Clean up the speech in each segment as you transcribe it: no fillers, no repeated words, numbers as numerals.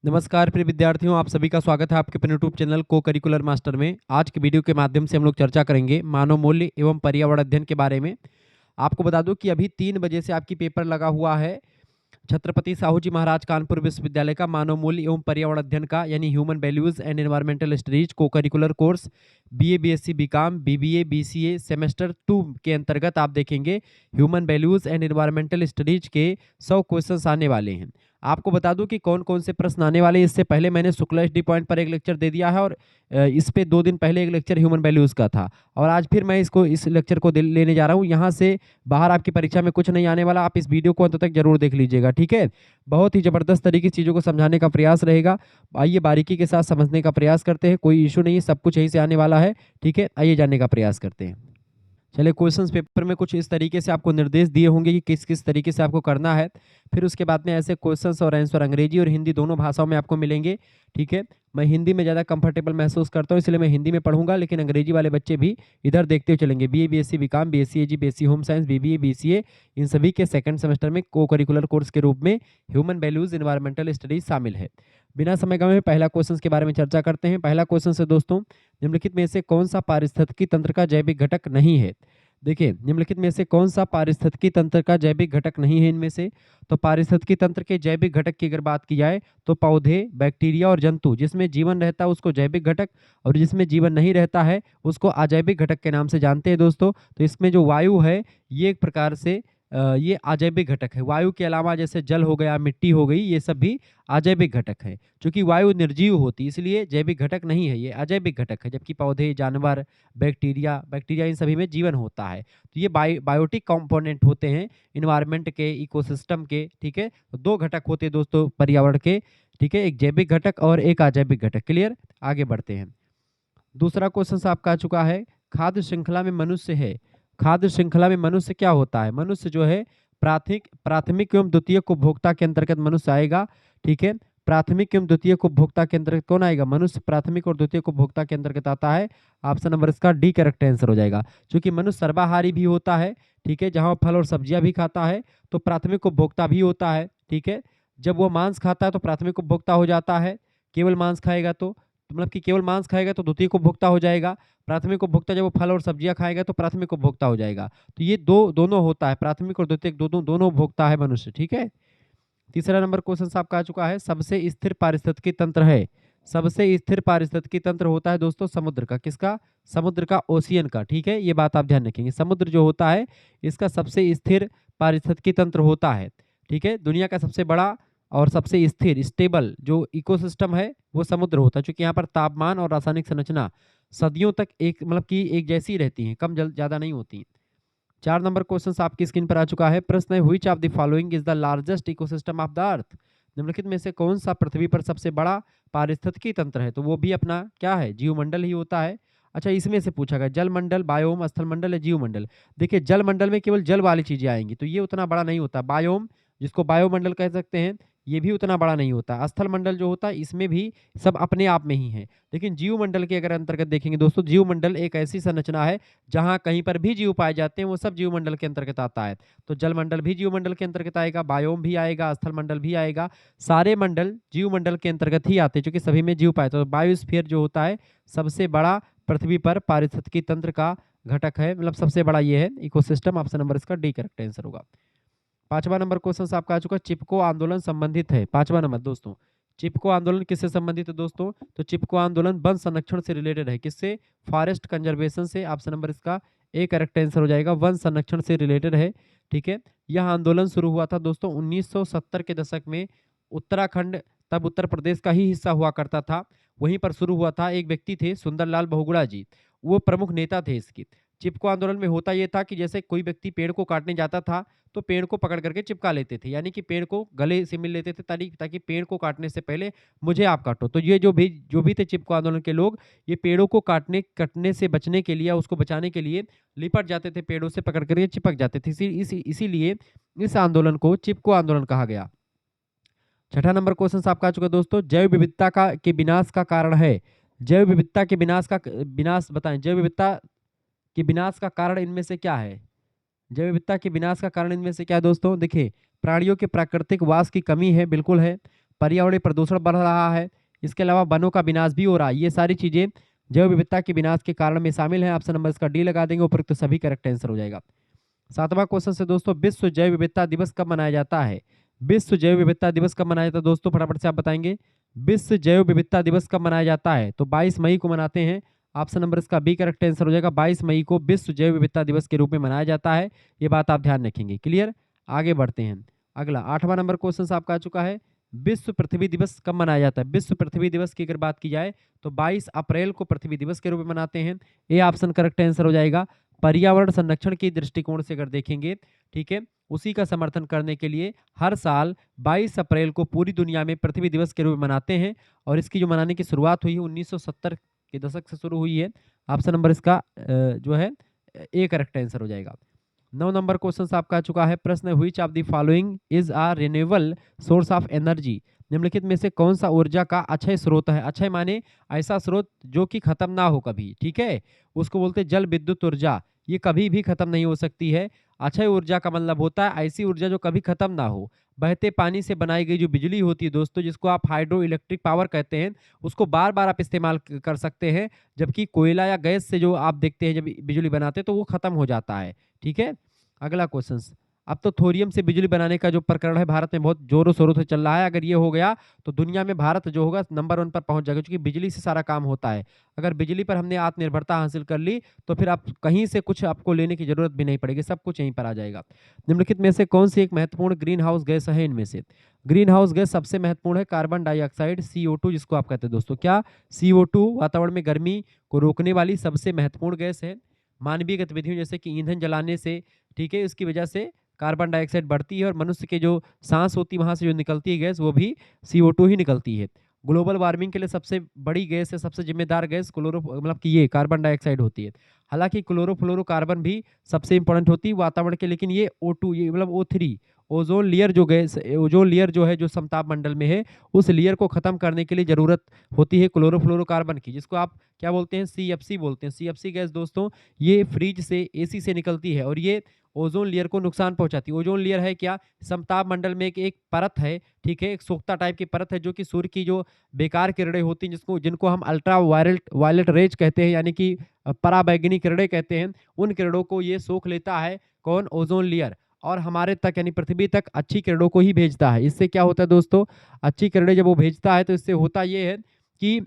नमस्कार प्रिय विद्यार्थियों, आप सभी का स्वागत है आपके अपने यूट्यूब चैनल को करिकुलर मास्टर में। आज की वीडियो के माध्यम से हम लोग चर्चा करेंगे मानव मूल्य एवं पर्यावरण अध्ययन के बारे में। आपको बता दूं कि अभी 3 बजे से आपकी पेपर लगा हुआ है छत्रपति साहू जी महाराज कानपुर विश्वविद्यालय का मानव मूल्य एवं पर्यावरण अध्ययन का, यानी human values and environmental studies co-curricular course BA BSc BCom BBA BCA semester 2 के अंतर्गत आप देखेंगे human values and environmental studies के 100 क्वेश्चंस आने वाले हैं। आपको बता दूं कि कौन कौन से प्रश्न आने वाले हैं। इससे पहले मैंने शुक्ला एसडी पॉइंट पर एक लेक्चर दे दिया है और इस पे 2 दिन पहले एक लेक्चर ह्यूमन वैल्यूज का था, और आज फिर मैं इस लेक्चर को लेने जा रहा हूँ। यहाँ से बाहर आपकी परीक्षा में कुछ नहीं आने वाला। आप इस वीडियो को अंत तक जरूर देख लीजिएगा, ठीक है। बहुत ही जबरदस्त तरीके से चीज़ों को समझाने का प्रयास रहेगा। आइए बारीकी के साथ समझने का प्रयास करते हैं। कोई इशू नहीं है, सब कुछ यहीं से आने वाला है, ठीक है। आइए जानने का प्रयास करते हैं। चलिए, क्वेश्चंस पेपर में कुछ इस तरीके से आपको निर्देश दिए होंगे कि किस किस तरीके से आपको करना है। फिर उसके बाद में ऐसे क्वेश्चंस और आंसर अंग्रेजी और हिंदी दोनों भाषाओं में आपको मिलेंगे, ठीक है। मैं हिंदी में ज़्यादा कंफर्टेबल महसूस करता हूँ, इसलिए मैं हिंदी में पढ़ूंगा, लेकिन अंग्रेजी वाले बच्चे भी इधर देखते हुए चलेंगे। BA BSc BCom BSc AG BSc home science BBA BCA इन सभी के सेकंड सेमेस्टर में को करिकुलर कोर्स के रूप में ह्यूमन वैल्यूज एनवायरमेंटल स्टडीज शामिल है। बिना समय गंवाए पहला क्वेश्चन के बारे में चर्चा करते हैं। पहला क्वेश्चन है दोस्तों, निम्नलिखित में से कौन सा पारिस्थितिकी तंत्र का जैविक घटक नहीं है। देखिए, निम्नलिखित में से कौन सा पारिस्थितिकी तंत्र का जैविक घटक नहीं है इनमें से। तो पारिस्थितिकी तंत्र के जैविक घटक की अगर बात की जाए तो पौधे, बैक्टीरिया और जंतु, जिसमें जीवन रहता है उसको जैविक घटक, और जिसमें जीवन नहीं रहता है उसको अजैविक घटक के नाम से जानते हैं दोस्तों। तो इसमें जो वायु है ये एक प्रकार से ये अजैविक घटक है। वायु के अलावा जैसे जल हो गया, मिट्टी हो गई, ये सब भी अजैविक घटक है। चूंकि वायु निर्जीव होती है इसलिए जैविक घटक नहीं है, ये अजैविक घटक है। जबकि पौधे, जानवर, बैक्टीरिया बैक्टीरिया इन सभी में जीवन होता है। तो ये बायोटिक कंपोनेंट होते हैं इन्वायरमेंट के, इकोसिस्टम के, ठीक है। तो 2 घटक होते हैं दोस्तों पर्यावरण के, ठीक है, एक जैविक घटक और एक अजैविक घटक। क्लियर। आगे बढ़ते हैं। दूसरा क्वेश्चन आपका आ चुका है, खाद्य श्रृंखला में मनुष्य है। खाद्य श्रृंखला में मनुष्य क्या होता है। मनुष्य जो है प्राथमिक प्राथमिक एवं द्वितीयक उपभोक्ता के अंतर्गत मनुष्य आएगा, ठीक है। प्राथमिक एवं द्वितीयक उपभोक्ता के अंतर्गत कौन आएगा। मनुष्य प्राथमिक और द्वितीयक उपभोक्ता के अंतर्गत आता है। ऑप्शन नंबर इसका डी करेक्ट आंसर हो जाएगा। क्योंकि मनुष्य सर्वाहारी भी होता है, ठीक है, जहां फल और सब्जियां भी खाता है, तो प्राथमिक उपभोक्ता भी होता है, ठीक है। जब वो मांस खाता है तो प्राथमिक उपभोक्ता हो जाता है। केवल मांस खाएगा तो मतलब कि केवल मांस खाएगा तो द्वितीयक उपभोक्ता हो जाएगा। प्राथमिक उपभोक्ता जब वो फल और सब्जियां खाएगा तो प्राथमिक उपभोक्ता हो जाएगा। तो ये दोनों होता है, प्राथमिक और द्वितीयक दोनों दोनों उपभोक्ता है मनुष्य, ठीक है। तीसरा नंबर क्वेश्चन आपका आ चुका है, सबसे स्थिर पारिस्थितिकी तंत्र है। सबसे स्थिर पारिस्थितिकी तंत्र होता है दोस्तों समुद्र का। किसका। समुद्र का, ओशियन का, ठीक है। ये बात आप ध्यान रखेंगे, समुद्र जो होता है इसका सबसे स्थिर पारिस्थितिकी तंत्र होता है, ठीक है। दुनिया का सबसे बड़ा और सबसे स्थिर स्टेबल जो इकोसिस्टम है वो समुद्र होता है, क्योंकि यहाँ पर तापमान और रासायनिक संरचना सदियों तक एक मतलब कि एक जैसी रहती है, कम जल ज्यादा नहीं होती। 4 नंबर क्वेश्चन आपकी स्क्रीन पर आ चुका है। प्रश्न है, which of the following is the largest ecosystem of the earth. निम्नलिखित में से कौन सा पृथ्वी पर सबसे बड़ा पारिस्थितिकी तंत्र है। तो वो भी अपना क्या है, जीवमंडल ही होता है। अच्छा, इसमें से पूछा गया जल मंडल, बायोम, स्थल मंडल या जीवमंडल। देखिए, जल मंडल में केवल जल वाली चीजें आएंगी, तो ये उतना बड़ा नहीं होता। बायोम, जिसको बायोमंडल कह सकते हैं, ये भी उतना बड़ा नहीं होता। स्थल मंडल जो होता है इसमें भी सब अपने आप में ही है। लेकिन जीवमंडल के अगर अंतर्गत देखेंगे दोस्तों, जीवमंडल एक ऐसी संरचना है जहां कहीं पर भी जीव पाए जाते हैं वो सब जीवमंडल के अंतर्गत आता है। तो जलमंडल भी जीवमंडल के अंतर्गत आएगा, बायोम भी आएगा, स्थल मंडल भी आएगा। सारे मंडल जीवमंडल के अंतर्गत ही आते हैं, क्योंकि सभी में जीव पाए। तो बायोस्फीयर जो होता है सबसे बड़ा पृथ्वी पर पारिस्थितिकी तंत्र का घटक है, मतलब सबसे बड़ा ये है इकोसिस्टम। ऑप्शन नंबर इसका डी करेक्ट आंसर होगा। 5वां नंबर क्वेश्चन आपका आ चुका है, चिपको आंदोलन संबंधित है। 5वां नंबर दोस्तों, चिपको आंदोलन किससे संबंधित है दोस्तों। तो चिपको आंदोलन वन संरक्षण से रिलेटेड है। किससे। फॉरेस्ट कंजर्वेशन से। ऑप्शन नंबर इसका ए करेक्ट आंसर हो जाएगा, वन संरक्षण से रिलेटेड है, ठीक है। यह आंदोलन शुरू हुआ था दोस्तों 1970 के दशक में। उत्तराखंड तब उत्तर प्रदेश का ही हिस्सा हुआ करता था, वहीं पर शुरू हुआ था। एक व्यक्ति थे सुंदरलाल बहुगुणा जी, वो प्रमुख नेता थे इसकी। चिपको आंदोलन में होता यह था कि जैसे कोई व्यक्ति पेड़ को काटने जाता था तो पेड़ को पकड़ करके चिपका लेते थे, यानी कि पेड़ को गले से मिल लेते थे ताकि पेड़ को काटने से पहले मुझे आप काटो। तो ये जो भी थे चिपको आंदोलन के लोग, ये पेड़ों को कटने से बचने के लिए या उसको बचाने के लिए लिपट जाते थे, पेड़ों से पकड़ करके चिपक जाते थे। इसीलिए इस आंदोलन को चिपको आंदोलन कहा गया। 6ठा नंबर क्वेश्चन आपका आ चुका है दोस्तों, जैव विविधता का के विनाश का कारण है। जैव विविधता के विनाश बताएं। जैव विविधता के विनाश का कारण इनमें से क्या है। जैव विविधता के विनाश का कारण इनमें से क्या है दोस्तों। देखिए, प्राणियों के प्राकृतिक वास की कमी है, बिल्कुल है। पर्यावरणीय प्रदूषण बढ़ रहा है, इसके अलावा वनों का विनाश भी हो रहा है। ये सारी चीज़ें जैव विविधता के विनाश के कारण में शामिल हैं। ऑप्शन नंबर इसका डी लगा देंगे, उपरोक्त तो सभी करेक्ट आंसर हो जाएगा। 7वां क्वेश्चन से दोस्तों, विश्व जैव विविधता दिवस कब मनाया जाता है? विश्व जैव विविधता दिवस कब मनाया जाता है दोस्तों, फटाफट से आप बताएंगे। विश्व जैव विविधता दिवस कब मनाया जाता है? तो 22 मई को मनाते हैं। ऑप्शन नंबर इसका बी करेक्ट आंसर हो जाएगा। 22 मई को विश्व जैव विविधता दिवस के रूप में मनाया जाता है। ये बात आप ध्यान रखेंगे। क्लियर, आगे बढ़ते हैं। अगला 8वां नंबर क्वेश्चन आपका आ चुका है, विश्व पृथ्वी दिवस कब मनाया जाता है? विश्व पृथ्वी दिवस की अगर बात की जाए तो 22 अप्रैल को पृथ्वी दिवस के रूप में मनाते हैं। ये ऑप्शन करेक्ट आंसर हो जाएगा। पर्यावरण संरक्षण के दृष्टिकोण से अगर देखेंगे, ठीक है, उसी का समर्थन करने के लिए हर साल 22 अप्रैल को पूरी दुनिया में पृथ्वी दिवस के रूप में मनाते हैं। और इसकी जो मनाने की शुरुआत हुई है 1970 के दशक से शुरू हुई है। ऑप्शन नंबर इसका जो है ए करेक्ट आंसर हो जाएगा। 9 नंबर क्वेश्चन आपका आ चुका है, प्रश्न which of the following is a renewable source of energy? निम्नलिखित में से कौन सा ऊर्जा का अक्षय स्रोत है? अक्षय माने ऐसा स्रोत जो कि खत्म ना हो कभी, ठीक है, उसको बोलते हैं जल विद्युत ऊर्जा। ये कभी भी खत्म नहीं हो सकती है। अक्षय ऊर्जा का मतलब होता है ऐसी ऊर्जा जो कभी खत्म ना हो। बहते पानी से बनाई गई जो बिजली होती है दोस्तों, जिसको आप हाइड्रो इलेक्ट्रिक पावर कहते हैं, उसको बार बार आप इस्तेमाल कर सकते हैं। जबकि कोयला या गैस से जो आप देखते हैं जब बिजली बनाते हैं तो वो खत्म हो जाता है, ठीक है। अगला क्वेश्चन, अब तो थोरियम से बिजली बनाने का जो प्रकरण है भारत में बहुत जोरों शोरों से चल रहा है। अगर ये हो गया तो दुनिया में भारत जो होगा नंबर 1 पर पहुंच जाएगा, क्योंकि बिजली से सारा काम होता है। अगर बिजली पर हमने आत्मनिर्भरता हासिल कर ली तो फिर आप कहीं से कुछ आपको लेने की जरूरत भी नहीं पड़ेगी, सब कुछ यहीं पर आ जाएगा। निम्नलिखित में से कौन सी एक महत्वपूर्ण ग्रीन हाउस गैस है? इनमें से ग्रीन हाउस गैस सबसे महत्वपूर्ण है कार्बन डाइऑक्साइड, CO2 जिसको आप कहते हैं दोस्तों। क्या? CO2 वातावरण में गर्मी को रोकने वाली सबसे महत्वपूर्ण गैस है। मानवीय गतिविधियों जैसे कि ईंधन जलाने से, ठीक है, इसकी वजह से कार्बन डाइऑक्साइड बढ़ती है और मनुष्य के जो सांस होती है वहाँ से जो निकलती है गैस वो भी CO2 ही निकलती है। ग्लोबल वार्मिंग के लिए सबसे बड़ी गैस है, सबसे जिम्मेदार गैस क्लोरो मतलब कि ये कार्बन डाइऑक्साइड होती है। हालांकि क्लोरोफ्लोरोकार्बन भी सबसे इंपॉर्टेंट होती है वातावरण के, लेकिन ये O2 ये मतलब O3 ओजोन लेयर जो गैस, ओजोन लेयर जो है जो समताप मंडल में है, उस लेयर को खत्म करने के लिए जरूरत होती है क्लोरोफ्लोरोकार्बन की, जिसको आप क्या बोलते हैं? CFC बोलते हैं। CFC गैस दोस्तों ये फ्रिज से, AC से निकलती है और ये ओजोन लेयर को नुकसान पहुंचाती है। ओजोन लेयर है क्या? समताप मंडल में एक परत है, ठीक है, एक सोख्ता टाइप की परत है जो कि सूर्य की जो बेकार किरणें होती हैं जिनको हम अल्ट्रा वायलेट रेज कहते हैं, यानी कि पराबैंगनी किरणें कहते हैं, उन किरणों को ये सोख लेता है। कौन? Ozone layer. और हमारे तक यानी पृथ्वी तक अच्छी किरणों को ही भेजता है। इससे क्या होता है दोस्तों? अच्छी किरणें जब वो भेजता है तो इससे होता ये है कि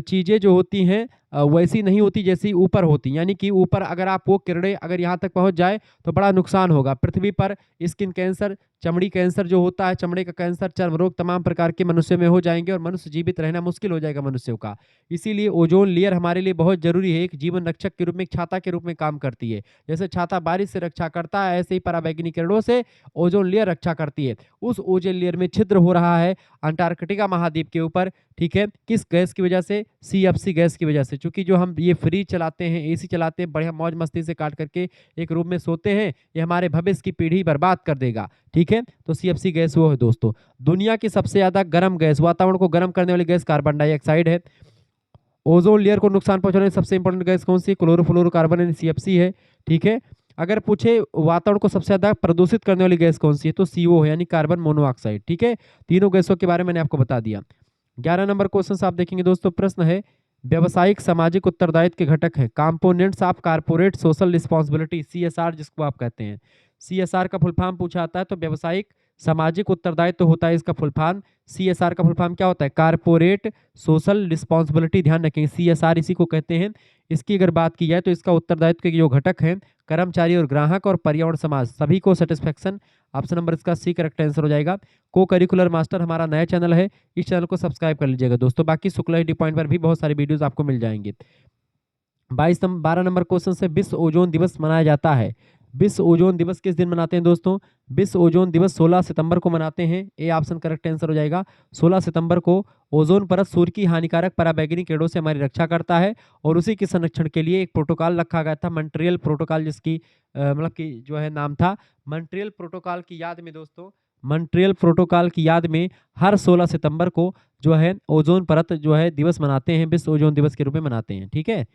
चीज़ें जो होती हैं वैसी नहीं होती जैसी ऊपर होती, यानी कि ऊपर अगर आप वो किरणें अगर यहाँ तक पहुँच जाए तो बड़ा नुकसान होगा। पृथ्वी पर स्किन कैंसर, चमड़ी कैंसर जो होता है, चमड़े का कैंसर, चर्म रोग तमाम प्रकार के मनुष्य में हो जाएंगे और मनुष्य जीवित रहना मुश्किल हो जाएगा मनुष्यों का। इसीलिए ओजोन लेयर हमारे लिए बहुत जरूरी है, एक जीवन रक्षक के रूप में, एक छाता के रूप में काम करती है। जैसे छाता बारिश से रक्षा करता है, ऐसे ही पराबैंगनी किरणों से ओजोन लेयर रक्षा करती है। उस ओजोन लेयर में छिद्र हो रहा है अंटार्कटिका महाद्वीप के ऊपर, ठीक है, किस गैस की वजह से? CFC गैस की वजह से। चूंकि जो हम ये फ्रिज चलाते हैं, AC चलाते हैं, बढ़िया मौज मस्ती से काट करके एक रूम में सोते हैं, ये हमारे भविष्य की पीढ़ी बर्बाद कर देगा, ठीक है। तो CFC गैस वो है दोस्तों। दुनिया की सबसे ज्यादा गर्म गैस, वातावरण को गर्म करने वाली गैस कार्बन डाइऑक्साइड है। ओजोन लेयर को नुकसान पहुंचाने वाली सबसे इंपॉर्टेंट गैस कौन सी है? क्लोरोफ्लोरोकार्बन यानी CFC है, ठीक है। अगर पूछे वातावरण को सबसे ज्यादा प्रदूषित करने वाली गैस कौन सी है, तो CO है, यानी कार्बन मोनोऑक्साइड, ठीक है। तीनों गैसों के बारे में मैंने आपको बता दिया। 11 नंबर क्वेश्चन आप देखेंगे दोस्तों, प्रश्न है व्यावसायिक सामाजिक उत्तरदायित्व के घटक हैं components of corporate social responsibility, CSR जिसको आप कहते हैं। CSR का फुल फॉर्म पूछा आता है तो व्यावसायिक सामाजिक उत्तरदायित्व तो होता है इसका फुल फॉर्म। CSR का फुल फॉर्म क्या होता है? कारपोरेट सोशल रिस्पांसिबिलिटी, ध्यान रखेंगे CSR इसी को कहते हैं। इसकी अगर बात की जाए तो इसका उत्तरदायित्व के जो घटक हैं कर्मचारी और ग्राहक और पर्यावरण समाज सभी को सेटिस्फेक्शन। ऑप्शन नंबर इसका C करेक्ट आंसर हो जाएगा। को करिकुलर मास्टर हमारा नया चैनल है, इस चैनल को सब्सक्राइब कर लीजिएगा दोस्तों। बाकी शुक्ला डी पॉइंट पर भी बहुत सारी वीडियोस आपको मिल जाएंगे। 12 नंबर क्वेश्चन से विश्व ओजोन दिवस मनाया जाता है। विश्व ओजोन दिवस किस दिन मनाते हैं दोस्तों? विश्व ओजोन दिवस 16 सितंबर को मनाते हैं। ए ऑप्शन करेक्ट आंसर हो जाएगा। 16 सितंबर को ओजोन परत सूर्य की हानिकारक पराबैंगनी किरणों से हमारी रक्षा करता है और उसी के संरक्षण के लिए एक प्रोटोकॉल रखा गया था, मॉन्ट्रियल प्रोटोकॉल, जिसकी मतलब कि जो है नाम था मॉन्ट्रियल प्रोटोकॉल की याद में दोस्तों, मॉन्ट्रियल प्रोटोकॉल की याद में हर 16 सितंबर को जो है ओजोन परत जो है दिवस मनाते हैं, विश्व ओजोन दिवस के रूप में मनाते हैं, ठीक है।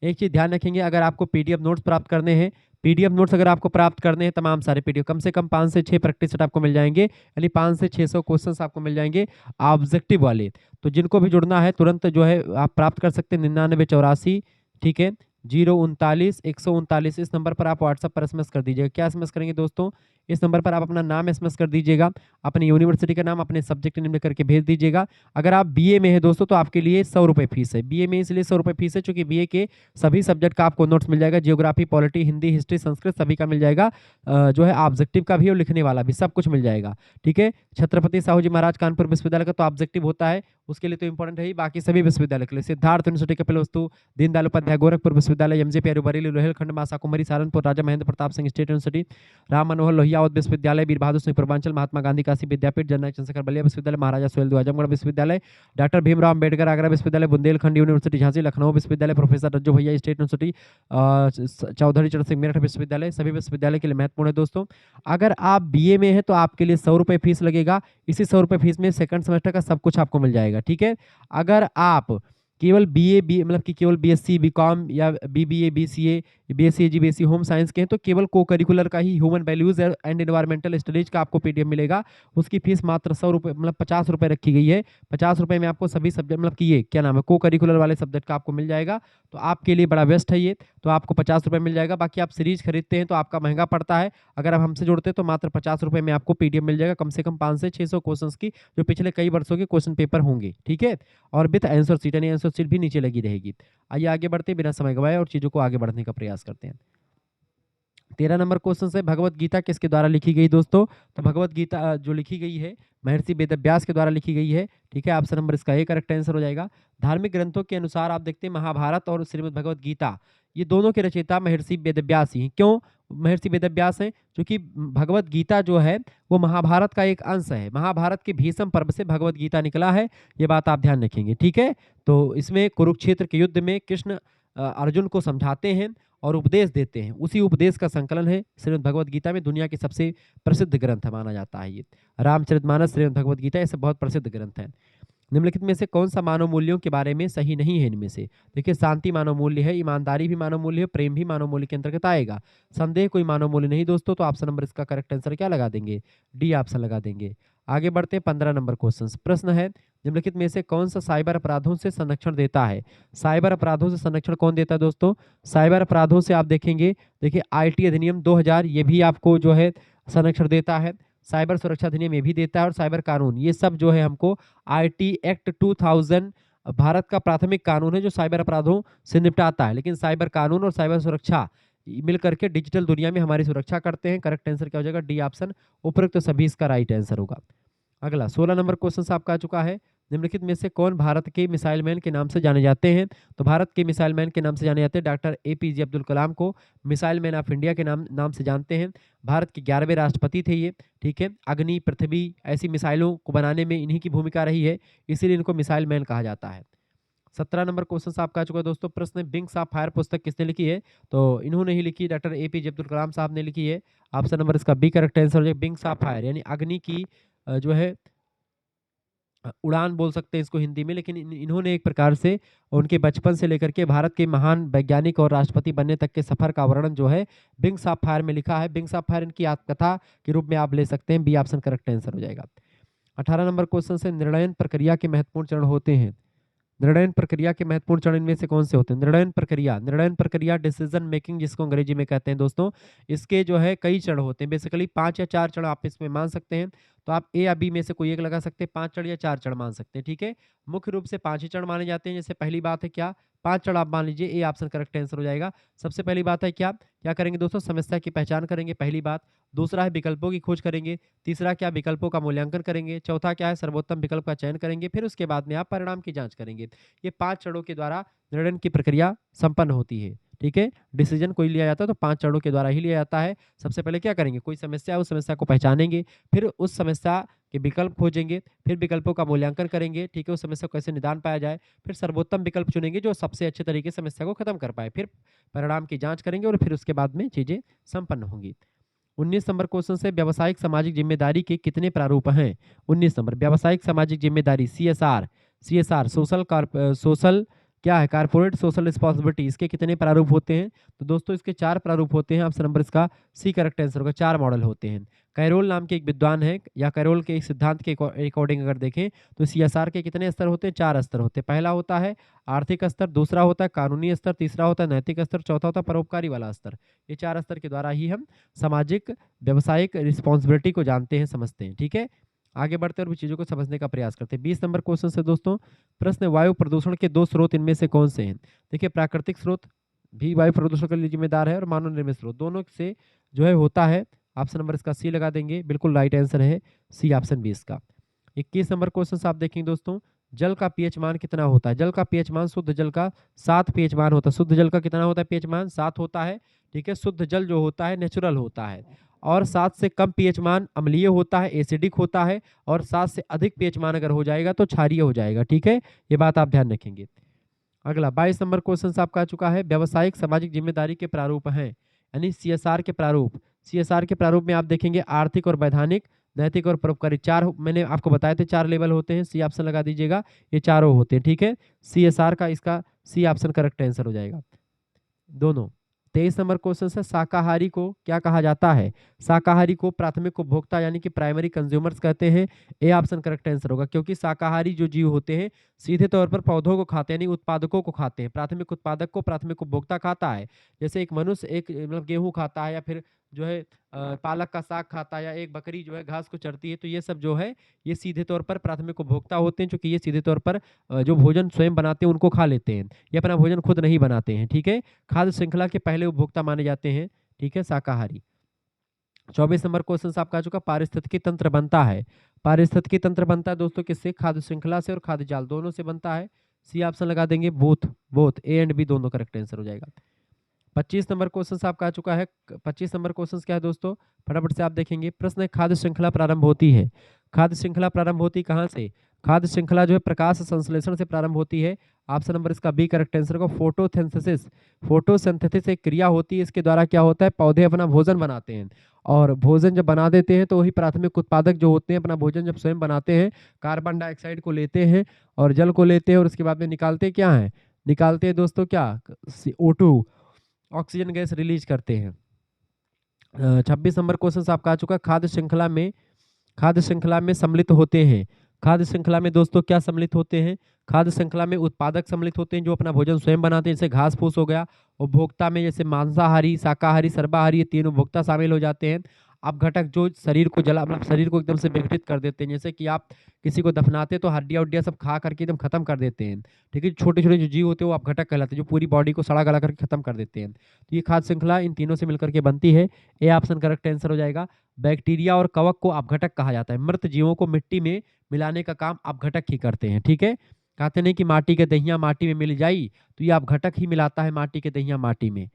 एक चीज ध्यान रखेंगे, अगर आपको PDF नोट्स प्राप्त करने हैं पीडीएफ नोट्स अगर आपको प्राप्त करने हैं तमाम सारे पीडीएफ, कम से कम 5 से 6 प्रैक्टिस सेट आपको मिल जाएंगे, यानी 5 से 600 क्वेश्चंस आपको मिल जाएंगे ऑब्जेक्टिव वाले। तो जिनको भी जुड़ना है तुरंत जो है आप प्राप्त कर सकते हैं 9984, ठीक है, 039 139, इस नंबर पर आप व्हाट्सएप पर एसएमएस कर दीजिएगा। क्या एसएमएस करेंगे दोस्तों, इस नंबर पर आप अपना नाम एसएमएस कर दीजिएगा, अपनी यूनिवर्सिटी का नाम, अपने सब्जेक्ट नेम लिख करके भेज दीजिएगा। अगर आप बीए में है दोस्तों तो आपके लिए 100 रुपये फीस है। बीए में इसलिए 100 रुपये फीस है क्योंकि बीए के सभी सब्जेक्ट का आपको नोट्स मिल जाएगा, geography, polity, Hindi, history, Sanskrit सभी का मिल जाएगा, जो है ऑब्जेक्टिव का भी और लिखने वाला भी, सब कुछ मिल जाएगा, ठीक है। छत्रपति साहू जी महाराज कानपुर विश्वविद्यालय का तो ऑब्जेक्टिव होता है, उसके लिए तो इंपॉर्टेंट है ही, बाकी सभी विश्वविद्यालय के लिए सिद्धार्थ यूनिवर्सिटी, कपिलवस्तु, दीनदयाल उपाध्याय गोरखपुर विश्वविद्यालय, एमजेपी अरुबरेली, रोहिलखंड, मासा कुमारी सहारनपुर, राजा महेंद्र प्रताप सिंह स्टेट यूनिवर्सिटी, राम मनोहर लोहिया औद्ध विश्वविद्यालय, वीर बहादुर सिंह पूर्वांचल, महात्मा गांधी काशी विद्यापीठ, जननायक चंद्रशेखर बलिया विश्वविद्यालय, महाराजा सुहेलदेव आजमगढ़ विश्वविद्यालय, डॉक्टर भीमराव अम्बेडकर आगरा विश्वविद्यालय, बुंदेलखंड यूनिवर्सिटी झांसी लखनऊ विश्वविद्यालय, प्रोफेसर रज्जू भैया स्टेट यूनिवर्सिटी, चौधरी चरण सिंह मेरठ विश्वविद्यालय, सभी विश्वविद्यालय के लिए महत्वपूर्ण है दोस्तों। अगर आप बीए में है तो आपके लिए 100 रुपये फीस लगेगा, इसी 100 रुपये फीस में सेकंड सेमेस्टर का सब कुछ आपको मिल जाएगा, ठीक है। अगर आप केवल बी मतलब कि केवल बीएससी बीकॉम या BBA BCA BSc G BSc home science के हैं तो केवल को करिकुलर का ही human values and environmental studies का आपको पीडीएफ मिलेगा। उसकी फीस मात्र 100 रुपये मतलब 50 रुपये रखी गई है। 50 रुपये में आपको सभी सब्जेक्ट मतलब कि ये क्या नाम है को करिकुलर वाले सब्जेक्ट का आपको मिल जाएगा। तो आपके लिए बड़ा बेस्ट है ये, तो आपको 50 रुपये मिल जाएगा। बाकी आप सीरीज खरीदते हैं तो आपका महंगा पड़ता है, अगर आप हमसे जुड़ते हैं तो मात्र 50 रुपये में आपको पीडीएफ मिल जाएगा, कम से कम 5 से 600 क्वेश्चन की, जो पिछले कई वर्षों के क्वेश्चन पेपर होंगे, ठीक है। और विथ आंसर शीट, यानी आंसर शीट भी नीचे लगी रहेगी। आइए आगे बढ़ते हैं बिना समय गवाए और चीज़ों को आगे बढ़ने का प्रयास करते हैं। 13 नंबर क्वेश्चन है, भगवत गीता किसके द्वारा लिखी गई दोस्तों। तो भगवत गीता जो लिखी गई है महर्षि वेदव्यास के द्वारा लिखी गई है, ठीक है। ऑप्शन नंबर इसका ए करेक्ट आंसर हो जाएगा। धार्मिक ग्रंथों के अनुसार आप देखते हैं महाभारत और श्रीमद् भगवत गीता, ये दोनों के रचयिता महर्षि वेदव्यास ही हैं। क्यों महर्षि वेदव्यास हैं, क्योंकि भगवत गीता जो है वो महाभारत का एक अंश है। महाभारत के भीष्म पर्व से भगवत गीता निकला है, ये बात आप ध्यान रखेंगे, ठीक है। तो इसमें कुरुक्षेत्र के युद्ध में कृष्ण अर्जुन को समझाते हैं और उपदेश देते हैं, उसी उपदेश का संकलन है श्रीमद् भगवत गीता में। दुनिया के सबसे प्रसिद्ध ग्रंथ माना जाता है ये रामचरितमानस, श्रीमद् भगवत गीता, ये सब बहुत प्रसिद्ध ग्रंथ है। निम्नलिखित में से कौन सा मानव मूल्यों के बारे में सही नहीं है इनमें से। देखिए शांति मानव मूल्य है, ईमानदारी भी मानव मूल्य है, प्रेम भी मानव मूल्य के अंतर्गत आएगा, संदेह कोई मानव मूल्य नहीं दोस्तों। तो ऑप्शन नंबर इसका करेक्ट आंसर क्या लगा देंगे, डी ऑप्शन लगा देंगे। आगे बढ़ते हैं 15 नंबर क्वेश्चन। प्रश्न है निम्नलिखित में से कौन सा साइबर अपराधों से संरक्षण देता है। साइबर अपराधों से संरक्षण कौन देता है दोस्तों। साइबर अपराधों से आप देखेंगे, देखिए आईटी अधिनियम 2000 ये भी आपको जो है संरक्षण देता है, साइबर सुरक्षा अधिनियम ये भी देता है, और साइबर कानून ये सब जो है हमको आईटी एक्ट 2000 भारत का प्राथमिक कानून है जो साइबर अपराधों से निपटाता है। लेकिन साइबर कानून और साइबर सुरक्षा मिल करके डिजिटल दुनिया में हमारी सुरक्षा करते हैं। करेक्ट आंसर क्या हो जाएगा, डी ऑप्शन, उपरोक्त सभी इसका राइट आंसर होगा। अगला 16 नंबर क्वेश्चन आपका आ चुका है। निम्नलिखित में से कौन भारत के मिसाइल मैन के नाम से जाने जाते हैं। तो भारत के मिसाइल मैन के नाम से जाने जाते हैं डॉक्टर एपीजे अब्दुल कलाम को मिसाइल मैन ऑफ इंडिया के नाम से जानते हैं। भारत के 11वें राष्ट्रपति थे ये, ठीक है। अग्नि, पृथ्वी ऐसी मिसाइलों को बनाने में इन्हीं की भूमिका रही है, इसीलिए इनको मिसाइल मैन कहा जाता है। 17 नंबर क्वेश्चन आपका आ चुका है दोस्तों। प्रश्न विंग्स ऑफ फायर पुस्तक किसने लिखी है। तो इन्होंने ही लिखी, डॉक्टर एपीजे अब्दुल कलाम साहब ने लिखी है। ऑप्शन नंबर इसका बी करेक्ट आंसर हो जाएगा, विंग्स ऑफ फायर, यानी अग्नि की जो है उड़ान बोल सकते हैं इसको हिंदी में। लेकिन इन्होंने एक प्रकार से उनके बचपन से लेकर के भारत के महान वैज्ञानिक और राष्ट्रपति बनने तक के सफर का वर्णन जो है विंग्स ऑफ फायर में लिखा है। विंग्स ऑफ फायर इनकी आत्मकथा के रूप में आप ले सकते हैं, बी ऑप्शन करेक्ट आंसर हो जाएगा। 18 नंबर क्वेश्चन से निर्णयन प्रक्रिया के महत्वपूर्ण चरण होते हैं। निर्णयन प्रक्रिया के महत्वपूर्ण चरण इनमें से कौन से होते हैं। निर्णयन प्रक्रिया डिसीजन मेकिंग जिसको अंग्रेजी में कहते हैं दोस्तों, इसके जो है कई चरण होते हैं। बेसिकली 5 या 4 चरण आप इसमें मान सकते हैं। तो आप ए या बी में से कोई एक लगा सकते हैं, 5 चरण या 4 चरण मान सकते हैं, ठीक है। मुख्य रूप से 5 ही चरण माने जाते हैं। जैसे पहली बात है क्या, 5 चरण आप मान लीजिए, ए ऑप्शन करेक्ट आंसर हो जाएगा। सबसे पहली बात है क्या क्या करेंगे दोस्तों, समस्या की पहचान करेंगे, पहली बात। दूसरा है विकल्पों की खोज करेंगे। तीसरा क्या, विकल्पों का मूल्यांकन करेंगे। चौथा क्या है, सर्वोत्तम विकल्प का चयन करेंगे। फिर उसके बाद में आप परिणाम की जांच करेंगे। ये 5 चरणों के द्वारा निर्णय की प्रक्रिया संपन्न होती है, ठीक है। डिसीजन कोई लिया जाता है तो 5 चरणों के द्वारा ही लिया जाता है। सबसे पहले क्या करेंगे, कोई समस्या है, उस समस्या को पहचानेंगे, फिर उस समस्या के विकल्प खोजेंगे, फिर विकल्पों का मूल्यांकन करेंगे, ठीक है। उस समस्या को कैसे निदान पाया जाए, फिर सर्वोत्तम विकल्प चुनेंगे जो सबसे अच्छे तरीके से समस्या को खत्म कर पाए, फिर परिणाम की जांच करेंगे और फिर उसके बाद में चीजें संपन्न होंगी। 19 नंबर क्वेश्चन से व्यावसायिक सामाजिक जिम्मेदारी के कितने प्रारूप हैं। 19 नंबर व्यावसायिक सामाजिक जिम्मेदारी सीएसआर, सोशल क्या है? कारपोरेट सोशल रिस्पॉन्सिबिलिटी, इसके कितने प्रारूप होते हैं? तो दोस्तों इसके 4 प्रारूप होते हैं। ऑप्शन नंबर इसका सी करेक्ट आंसर होगा, 4 मॉडल होते हैं। कैरोल नाम के एक विद्वान हैं, या कैरोल के एक सिद्धांत के अकॉर्डिंग अगर देखें तो सीएसआर के कितने स्तर होते हैं? 4 स्तर होते हैं। पहला होता है आर्थिक स्तर, दूसरा होता है कानूनी स्तर, तीसरा होता है नैतिक स्तर, चौथा होता है परोपकारी वाला स्तर। ये 4 स्तर के द्वारा ही हम सामाजिक व्यावसायिक रिस्पॉन्सिबिलिटी को जानते हैं, समझते हैं। ठीक है, आगे बढ़ते हैं और भी चीज़ों को समझने का प्रयास करते हैं। 20 नंबर क्वेश्चन से दोस्तों प्रश्न, वायु प्रदूषण के 2 स्रोत इनमें से कौन से हैं? देखिए, प्राकृतिक स्रोत भी वायु प्रदूषण के लिए जिम्मेदार है और मानव निर्मित स्रोत, दोनों से जो है होता है। ऑप्शन नंबर इसका सी लगा देंगे, बिल्कुल राइट आंसर है सी, ऑप्शन 20 का। 21 नंबर क्वेश्चन आप देखेंगे दोस्तों, जल का पीएच मान कितना होता है? जल का पीएच मान शुद्ध जल का 7 पीएच मान होता है। शुद्ध जल का कितना होता है? पीएच मान 7 होता है। ठीक है, शुद्ध जल जो होता है नेचुरल होता है, और 7 से कम पीएच मान अम्लीय होता है, एसिडिक होता है, और 7 से अधिक पीएच मान अगर हो जाएगा तो क्षारीय हो जाएगा। ठीक है, ये बात आप ध्यान रखेंगे। अगला 22 नंबर क्वेश्चन आपका आ चुका है, व्यावसायिक सामाजिक जिम्मेदारी के प्रारूप हैं, यानी सीएसआर के प्रारूप। सीएसआर के प्रारूप में आप देखेंगे आर्थिक और वैधानिक, नैतिक और परोपकारी, 4 मैंने आपको बताए थे 4 लेवल होते हैं। सी ऑप्शन लगा दीजिएगा, ये चारों होते हैं। ठीक है, सीएसआर का इसका सी ऑप्शन करेक्ट आंसर हो जाएगा दोनों। 23 नंबर क्वेश्चन है, शाकाहारी को क्या कहा जाता है? शाकाहारी को प्राथमिक उपभोक्ता यानी कि प्राइमरी कंज्यूमर्स कहते हैं। ए ऑप्शन करेक्ट आंसर होगा, क्योंकि शाकाहारी जो जीव होते हैं सीधे तौर पर पौधों को खाते हैं, यानी उत्पादकों को खाते हैं। प्राथमिक उत्पादक को प्राथमिक उपभोक्ता खाता है। जैसे एक मनुष्य एक मतलब गेहूं खाता है, या फिर जो है पालक का साग खाता है, या एक बकरी जो है घास को चरती है, तो ये सब जो है ये सीधे तौर पर प्राथमिक उपभोक्ता होते हैं, क्योंकि ये सीधे तौर पर जो भोजन स्वयं बनाते हैं उनको खा लेते हैं, ये अपना भोजन खुद नहीं बनाते हैं। ठीक है, खाद्य श्रृंखला के पहले उपभोक्ता माने जाते हैं। ठीक है, शाकाहारी। 24 नंबर क्वेश्चन आपका आ चुका, पारिस्थितिकी तंत्र बनता है। पारिस्थितिकी तंत्र बनता है दोस्तों किससे? खाद्य श्रृंखला से और खाद्य जाल दोनों से बनता है। सी ऑप्शन लगा देंगे, both. Both, A and B दोनों करेक्ट आंसर हो जाएगा। 25 नंबर क्वेश्चन आपका आ चुका है। 25 नंबर क्वेश्चन क्या है दोस्तों, फटाफट से आप देखेंगे। प्रश्न है, खाद्य श्रृंखला प्रारंभ होती है। खाद्य श्रृंखला प्रारंभ होती कहाँ से? खाद्य श्रृंखला जो है प्रकाश संश्लेषण से प्रारंभ होती है। ऑप्शन नंबर इसका बी करेक्ट आंसर होगा, फोटोसिंथेसिस। फोटोसिंथेसिस एक क्रिया होती है, इसके द्वारा क्या होता है, पौधे अपना भोजन बनाते हैं, और भोजन जब बना देते हैं तो वही प्राथमिक उत्पादक जो होते हैं अपना भोजन जब स्वयं बनाते हैं, कार्बन डाइऑक्साइड को लेते हैं और जल को लेते हैं, और उसके बाद में निकालते क्या है? निकालते हैं दोस्तों क्या? O2, ऑक्सीजन गैस रिलीज करते हैं। 26 नंबर क्वेश्चन आपका आ चुका है, खाद्य श्रृंखला में सम्मिलित होते हैं। खाद्य श्रृंखला में दोस्तों क्या सम्मिलित होते हैं? खाद्य श्रृंखला में उत्पादक सम्मिलित होते हैं जो अपना भोजन स्वयं बनाते हैं, जैसे घास फूस हो गया। उपभोक्ता में जैसे मांसाहारी, शाकाहारी, सर्वाहारी, ये 3 उपभोक्ता शामिल हो जाते हैं। अपघटक जो शरीर को जला मतलब शरीर को एकदम से विघटित कर देते हैं, जैसे कि आप किसी को दफनाते तो हड्डियाँ उड्डियाँ सब खा करके एकदम खत्म कर देते हैं। ठीक है, छोटे छोटे जो जीव होते हैं वो अपघटक कहलाते हैं, जो पूरी बॉडी को सड़ा गला करके खत्म कर देते हैं। तो ये खाद्य श्रृंखला इन तीनों से मिलकर के बनती है। ए ऑप्शन करेक्ट आंसर हो जाएगा। बैक्टीरिया और कवक को अपघटक कहा जाता है। मृत जीवों को मिट्टी में मिलाने का काम अपघटक ही करते हैं। ठीक है, कहते नहीं कि माटी के दहिया माटी में मिल जाई, तो ये अपघटक ही मिलाता है माटी के दहिया माटी में।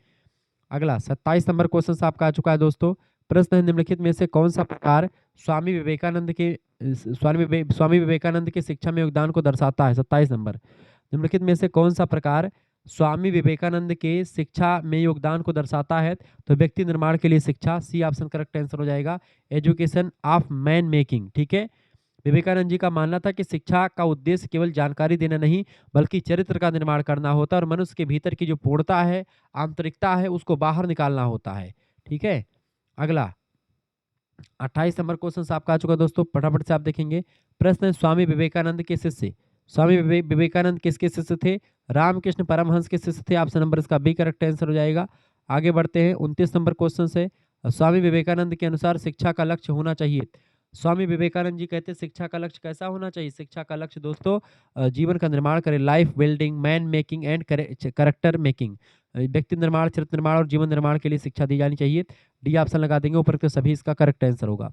अगला 27 नंबर क्वेश्चन आपका आ चुका है दोस्तों। प्रश्न है, निम्नलिखित में से कौन सा प्रकार स्वामी विवेकानंद की शिक्षा में योगदान को दर्शाता है? 27 नंबर, निम्नलिखित में से कौन सा प्रकार स्वामी विवेकानंद के शिक्षा में योगदान को दर्शाता है? तो व्यक्ति निर्माण के लिए शिक्षा, सी ऑप्शन करेक्ट आंसर हो जाएगा, एजुकेशन ऑफ मैन मेकिंग। ठीक है, विवेकानंद जी का मानना था कि शिक्षा का उद्देश्य केवल जानकारी देना नहीं बल्कि चरित्र का निर्माण करना होता है, और मनुष्य के भीतर की जो पूर्णता है, आंतरिकता है, उसको बाहर निकालना होता है। ठीक है, अगला 28 नंबर क्वेश्चन आपका आ चुका है दोस्तों, फटाफट से आप देखेंगे। प्रश्न है, स्वामी विवेकानंद के शिष्य। स्वामी विवेकानंद किसके शिष्य थे? रामकृष्ण परमहंस के शिष्य थे। ऑप्शन नंबर इसका बी करेक्ट आंसर हो जाएगा। आगे बढ़ते हैं, 29 नंबर क्वेश्चन से, स्वामी विवेकानंद के अनुसार शिक्षा का लक्ष्य होना चाहिए। स्वामी विवेकानंद जी कहते हैं शिक्षा का लक्ष्य कैसा होना चाहिए? शिक्षा का लक्ष्य दोस्तों जीवन का निर्माण करे, life building, man making and character making. व्यक्ति निर्माण, चरित्र निर्माण और जीवन निर्माण के लिए शिक्षा दी जानी चाहिए। डी ऑप्शन लगा देंगे, ऊपर के सभी इसका करेक्ट आंसर होगा।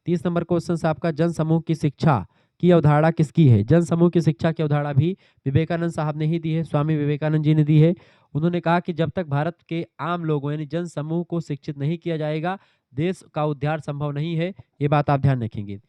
30 नंबर क्वेश्चन आपका, जन समूह की शिक्षा की अवधारणा किसकी है? जन समूह की शिक्षा की अवधारणा भी विवेकानंद साहब ने ही दी है, स्वामी विवेकानंद जी ने दी है। उन्होंने कहा कि जब तक भारत के आम लोगों यानी जन समूह को शिक्षित नहीं किया जाएगा, देश का उद्धार संभव नहीं है। ये बात आप ध्यान रखेंगे।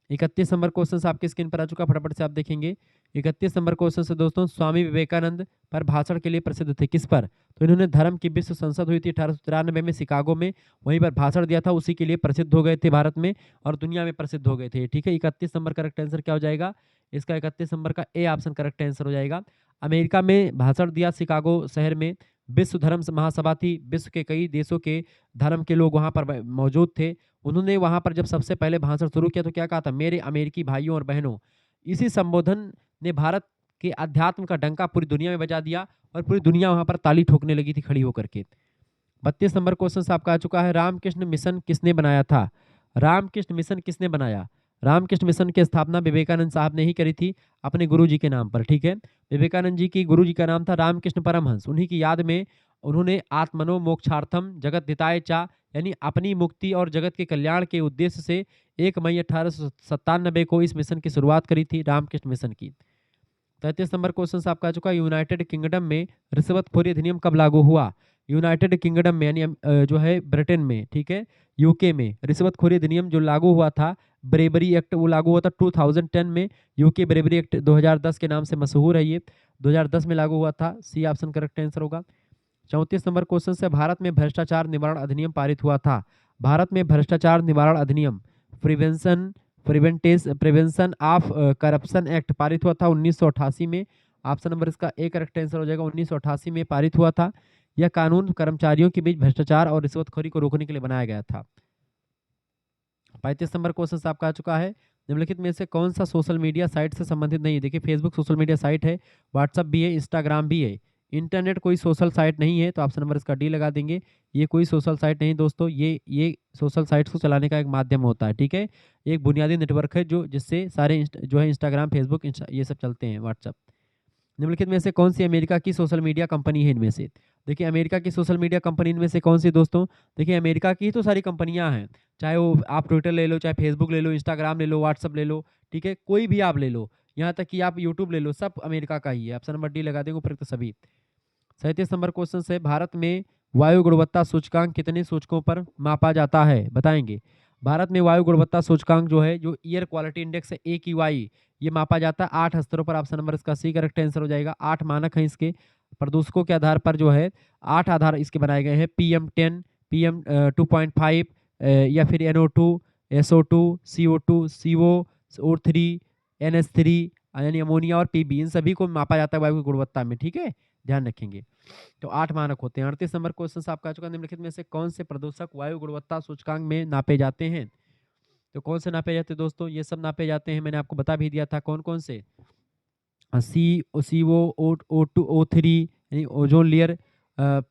31 नंबर क्वेश्चन आपके स्क्रीन पर आ चुका, फटाफट से आप देखेंगे। 31 नंबर क्वेश्चन से दोस्तों, स्वामी विवेकानंद पर भाषण के लिए प्रसिद्ध थे, किस पर? तो इन्होंने धर्म की विश्व संसद हुई थी 1893 में शिकागो में, वहीं पर भाषण दिया था, उसी के लिए प्रसिद्ध हो गए थे भारत में और दुनिया में प्रसिद्ध हो गए थे। ठीक है, 31 नंबर करेक्ट आंसर क्या हो जाएगा? इसका 31 नंबर का ए ऑप्शन करेक्ट आंसर हो जाएगा। अमेरिका में भाषण दिया शिकागो शहर में। विश्व धर्म महासभा थी, विश्व के कई देशों के धर्म के लोग वहाँ पर मौजूद थे। उन्होंने वहाँ पर जब सबसे पहले भाषण शुरू किया तो क्या कहा था, मेरे अमेरिकी भाइयों और बहनों। इसी संबोधन ने भारत के अध्यात्म का डंका पूरी दुनिया में बजा दिया और पूरी दुनिया वहाँ पर ताली ठोकने लगी थी खड़ी होकर के। 32 नंबर क्वेश्चन आपका आ चुका है, रामकृष्ण मिशन किसने बनाया था? रामकृष्ण मिशन किसने बनाया? रामकृष्ण मिशन की स्थापना विवेकानंद साहब ने ही करी थी अपने गुरु जी के नाम पर, ठीक है। विवेकानंद जी की गुरु जी का नाम था रामकृष्ण परमहंस। उन्हीं की याद में उन्होंने आत्मनो मोक्षार्थम जगत हिताय चा, यानी अपनी मुक्ति और जगत के कल्याण के उद्देश्य से 1 मई 1897 को इस मिशन की शुरुआत करी थी, रामकृष्ण मिशन की। 33 नंबर क्वेश्चन आपका आ चुका है, यूनाइटेड किंगडम में रिश्वतखोरी अधिनियम कब लागू हुआ? यूनाइटेड किंगडम में यानी जो है ब्रिटेन में, ठीक है, यूके में रिश्वतखोरी अधिनियम जो लागू हुआ था, ब्रेबरी एक्ट, वो लागू हुआ था 2010 में। यूके ब्रेबरी एक्ट 2010 के नाम से मशहूर है, ये 2010 में लागू हुआ था। सी ऑप्शन करेक्ट आंसर होगा। 34 नंबर क्वेश्चन से, भारत में भ्रष्टाचार निवारण अधिनियम पारित हुआ था। भारत में भ्रष्टाचार निवारण अधिनियम प्रिवेंशन ऑफ करप्शन एक्ट पारित हुआ था 1988 में। ऑप्शन नंबर इसका ए करेक्ट आंसर हो जाएगा, 1988 में पारित हुआ था। यह कानून कर्मचारियों के बीच भ्रष्टाचार और रिश्वतखोरी को रोकने के लिए बनाया गया था। 35 नंबर क्वेश्चन आपका आ चुका है, निम्नलिखित में से कौन सा सोशल मीडिया साइट से संबंधित नहीं है? देखिए, फेसबुक सोशल मीडिया साइट है, व्हाट्सअप भी है, इंस्टाग्राम भी है। इंटरनेट कोई सोशल साइट नहीं है, तो ऑप्शन नंबर इसका डी लगा देंगे। ये कोई सोशल साइट नहीं दोस्तों, ये सोशल साइट्स को चलाने का एक माध्यम होता है, ठीक है। एक बुनियादी नेटवर्क है जो जिससे सारे जो है इंस्टाग्राम, फेसबुक, ये सब चलते हैं, व्हाट्सअप। निम्नलिखित में से कौन सी अमेरिका की सोशल मीडिया कंपनी है इनमें से? देखिए, अमेरिका की सोशल मीडिया कंपनी इनमें से कौन सी दोस्तों? देखिए, अमेरिका की ही तो सारी कंपनियां हैं, चाहे वो आप ट्विटर ले लो, चाहे फेसबुक ले लो, इंस्टाग्राम ले लो, व्हाट्सअप ले लो, ठीक है, कोई भी आप ले लो, यहाँ तक कि आप यूट्यूब ले लो, सब अमेरिका का ही है। ऑप्शन नंबर डी लगा देंगे उपयुक्त सभी। 37 नंबर क्वेश्चन से, भारत में वायु गुणवत्ता सूचकांक कितने सूचकों पर मापा जाता है, बताएंगे? भारत में वायु गुणवत्ता सूचकांक जो है, जो एयर क्वालिटी इंडेक्स है, AQI, ये मापा जाता है 8 स्तरों पर। ऑप्शन नंबर इसका सी करेक्ट आंसर हो जाएगा। 8 मानक हैं इसके, प्रदूषकों के आधार पर जो है 8 आधार इसके बनाए गए हैं, PM10, PM 2.5, या फिर NO2, SO2, CO2, CO3, NH3 यानी अमोनिया और PB, इन सभी को मापा जाता है वायु की गुणवत्ता में, ठीक है, ध्यान रखेंगे। तो 8 मानक होते हैं। 38 नंबर क्वेश्चन आपका आ चुका है, निम्नलिखित में से कौन से प्रदूषक वायु गुणवत्ता सूचकांक में नापे जाते हैं? तो कौन से नापे जाते हैं दोस्तों? ये सब नापे जाते हैं, मैंने आपको बता भी दिया था कौन कौन से। CO, O2, O3 यानी ozone layer,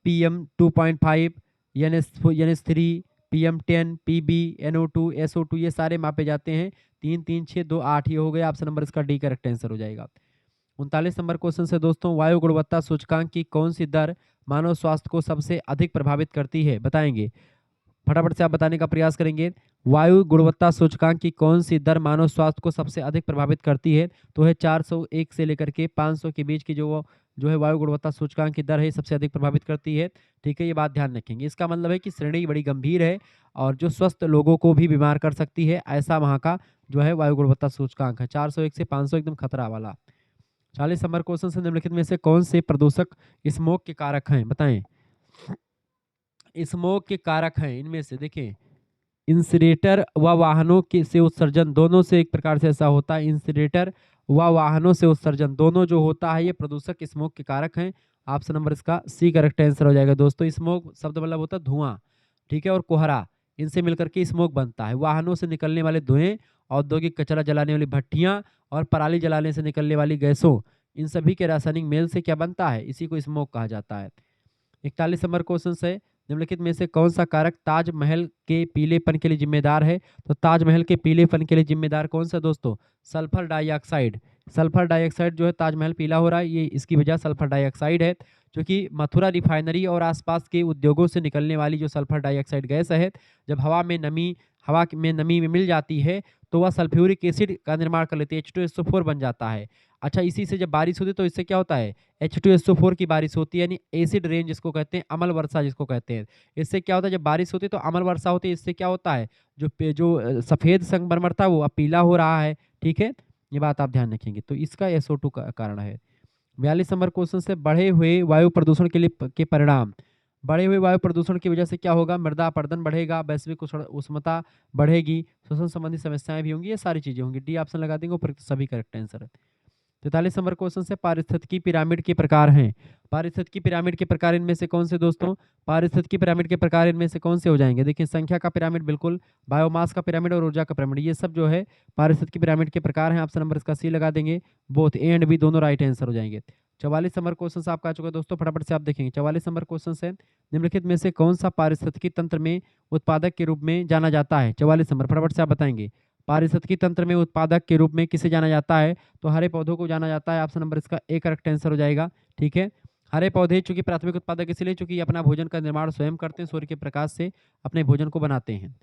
PM 2.5, NH3, PM10, PB, NO2, SO2, ये सारे मापे जाते हैं। 3, 3, 6, 2, 8 ये हो गया। ऑप्शन नंबर इसका डी करेक्ट आंसर हो जाएगा। 39 नंबर क्वेश्चन से दोस्तों, वायु गुणवत्ता सूचकांक की कौन सी दर मानव स्वास्थ्य को सबसे अधिक प्रभावित करती है, बताएंगे? फटाफट से आप बताने का प्रयास करेंगे। वायु गुणवत्ता सूचकांक की कौन सी दर मानव स्वास्थ्य को सबसे अधिक प्रभावित करती है? तो है 401 से लेकर के 500 के बीच की जो है वायु गुणवत्ता सूचकांक की दर है, सबसे अधिक प्रभावित करती है, ठीक है। ये बात ध्यान रखेंगे। इसका मतलब है कि श्रेणी बड़ी गंभीर है और जो स्वस्थ लोगों को भी बीमार कर सकती है, ऐसा वहाँ का जो है वायु गुणवत्ता सूचकांक है। 401 से 500 एकदम खतरा वाला। 40 नंबर क्वेश्चन से, निम्नलिखित में से कौन से प्रदूषक स्मोक के कारक हैं, बताएं? स्मोक के कारक हैं इनमें से, देखें, इंसिनरेटर व वाहनों के से उत्सर्जन, दोनों से एक प्रकार से ऐसा होता है। इंसिनरेटर व वाहनों से उत्सर्जन दोनों जो होता है, ये प्रदूषक स्मोक के कारक हैं। ऑप्शन नंबर इसका सी करेक्ट आंसर हो जाएगा दोस्तों। स्मोक शब्द मतलब होता है धुआं, ठीक है, और कोहरा, इनसे मिलकर के स्मोक बनता है। वाहनों से निकलने वाले धुएं, औद्योगिक कचरा जलाने वाली भट्टियां और पराली जलाने से निकलने वाली गैसों, इन सभी के रासायनिक मेल से क्या बनता है, इसी को स्मोक कहा जाता है। 41 नंबर क्वेश्चन है, निम्नलिखित में से कौन सा कारक ताजमहल के पीलेपन के लिए जिम्मेदार है? तो ताजमहल के पीलेपन के लिए जिम्मेदार कौन सा दोस्तों? Sulphur dioxide. सल्फर डाइऑक्साइड जो है ताजमहल पीला हो रहा है, ये इसकी वजह सल्फर डाइऑक्साइड है, क्योंकि मथुरा रिफाइनरी और आसपास के उद्योगों से निकलने वाली जो सल्फर डाइऑक्साइड गैस है, जब हवा में नमी में मिल जाती है तो वह सल्फ्यूरिक एसिड का निर्माण कर लेती है, H2SO4 बन जाता है। अच्छा, इसी से जब बारिश होती है तो इससे क्या होता है, H2SO4 की बारिश होती है, यानी एसिड रेन जिसको कहते हैं, अम्ल वर्षा जिसको कहते हैं। इससे क्या होता है, जब बारिश होती है तो अम्ल वर्षा होती है, इससे क्या होता है, जो सफ़ेद संगमरमर था वो अब पीला हो रहा है, ठीक है, ये बात आप ध्यान रखेंगे। तो इसका SO2 का कारण है। 42 नंबर क्वेश्चन से, बढ़े हुए वायु प्रदूषण के परिणाम, बढ़े हुए वायु प्रदूषण की वजह से क्या होगा? मृदा अपरदन बढ़ेगा, वैश्विक उष्णता बढ़ेगी, श्वसन संबंधी समस्याएं भी होंगी, ये सारी चीजें होंगी। डी ऑप्शन लगा देंगे, उपयुक्त सभी करेक्ट आंसर है। 43 नंबर क्वेश्चन से पारिस्थितिकी पिरामिड के प्रकार हैं। पारिस्थितिकी पिरामिड के प्रकार इनमें से कौन से दोस्तों? पारिस्थितिकी पिरामिड के प्रकार इनमें से कौन से हो जाएंगे? देखिए, संख्या का पिरामिड बिल्कुल, बायोमास का पिरामिड और ऊर्जा का पिरामिड, ये सब जो है पारिस्थितिकी पिरामिड के प्रकार हैं। ऑप्शन नंबर इसका सी लगा देंगे। बोथ ए एंड बी दोनों राइट आंसर हो जाएंगे। 44 नंबर क्वेश्चन आपका आ चुका है दोस्तों, फटाफट से आप देखेंगे। 44 नंबर क्वेश्चन है, निम्नलिखित में से कौन सा पारिस्थितिकी तंत्र में उत्पादक के रूप में जाना जाता है? 44 नंबर, फटाफट से आप बताएंगे। पारिस्थितिकी तंत्र में उत्पादक के रूप में किसे जाना जाता है? तो हरे पौधों को जाना जाता है। ऑप्शन नंबर इसका ए करेक्ट आंसर हो जाएगा। ठीक है, हरे पौधे चूंकि प्राथमिक उत्पादक इसलिए चूंकि अपना भोजन का निर्माण स्वयं करते हैं, सूर्य के प्रकाश से अपने भोजन को बनाते हैं।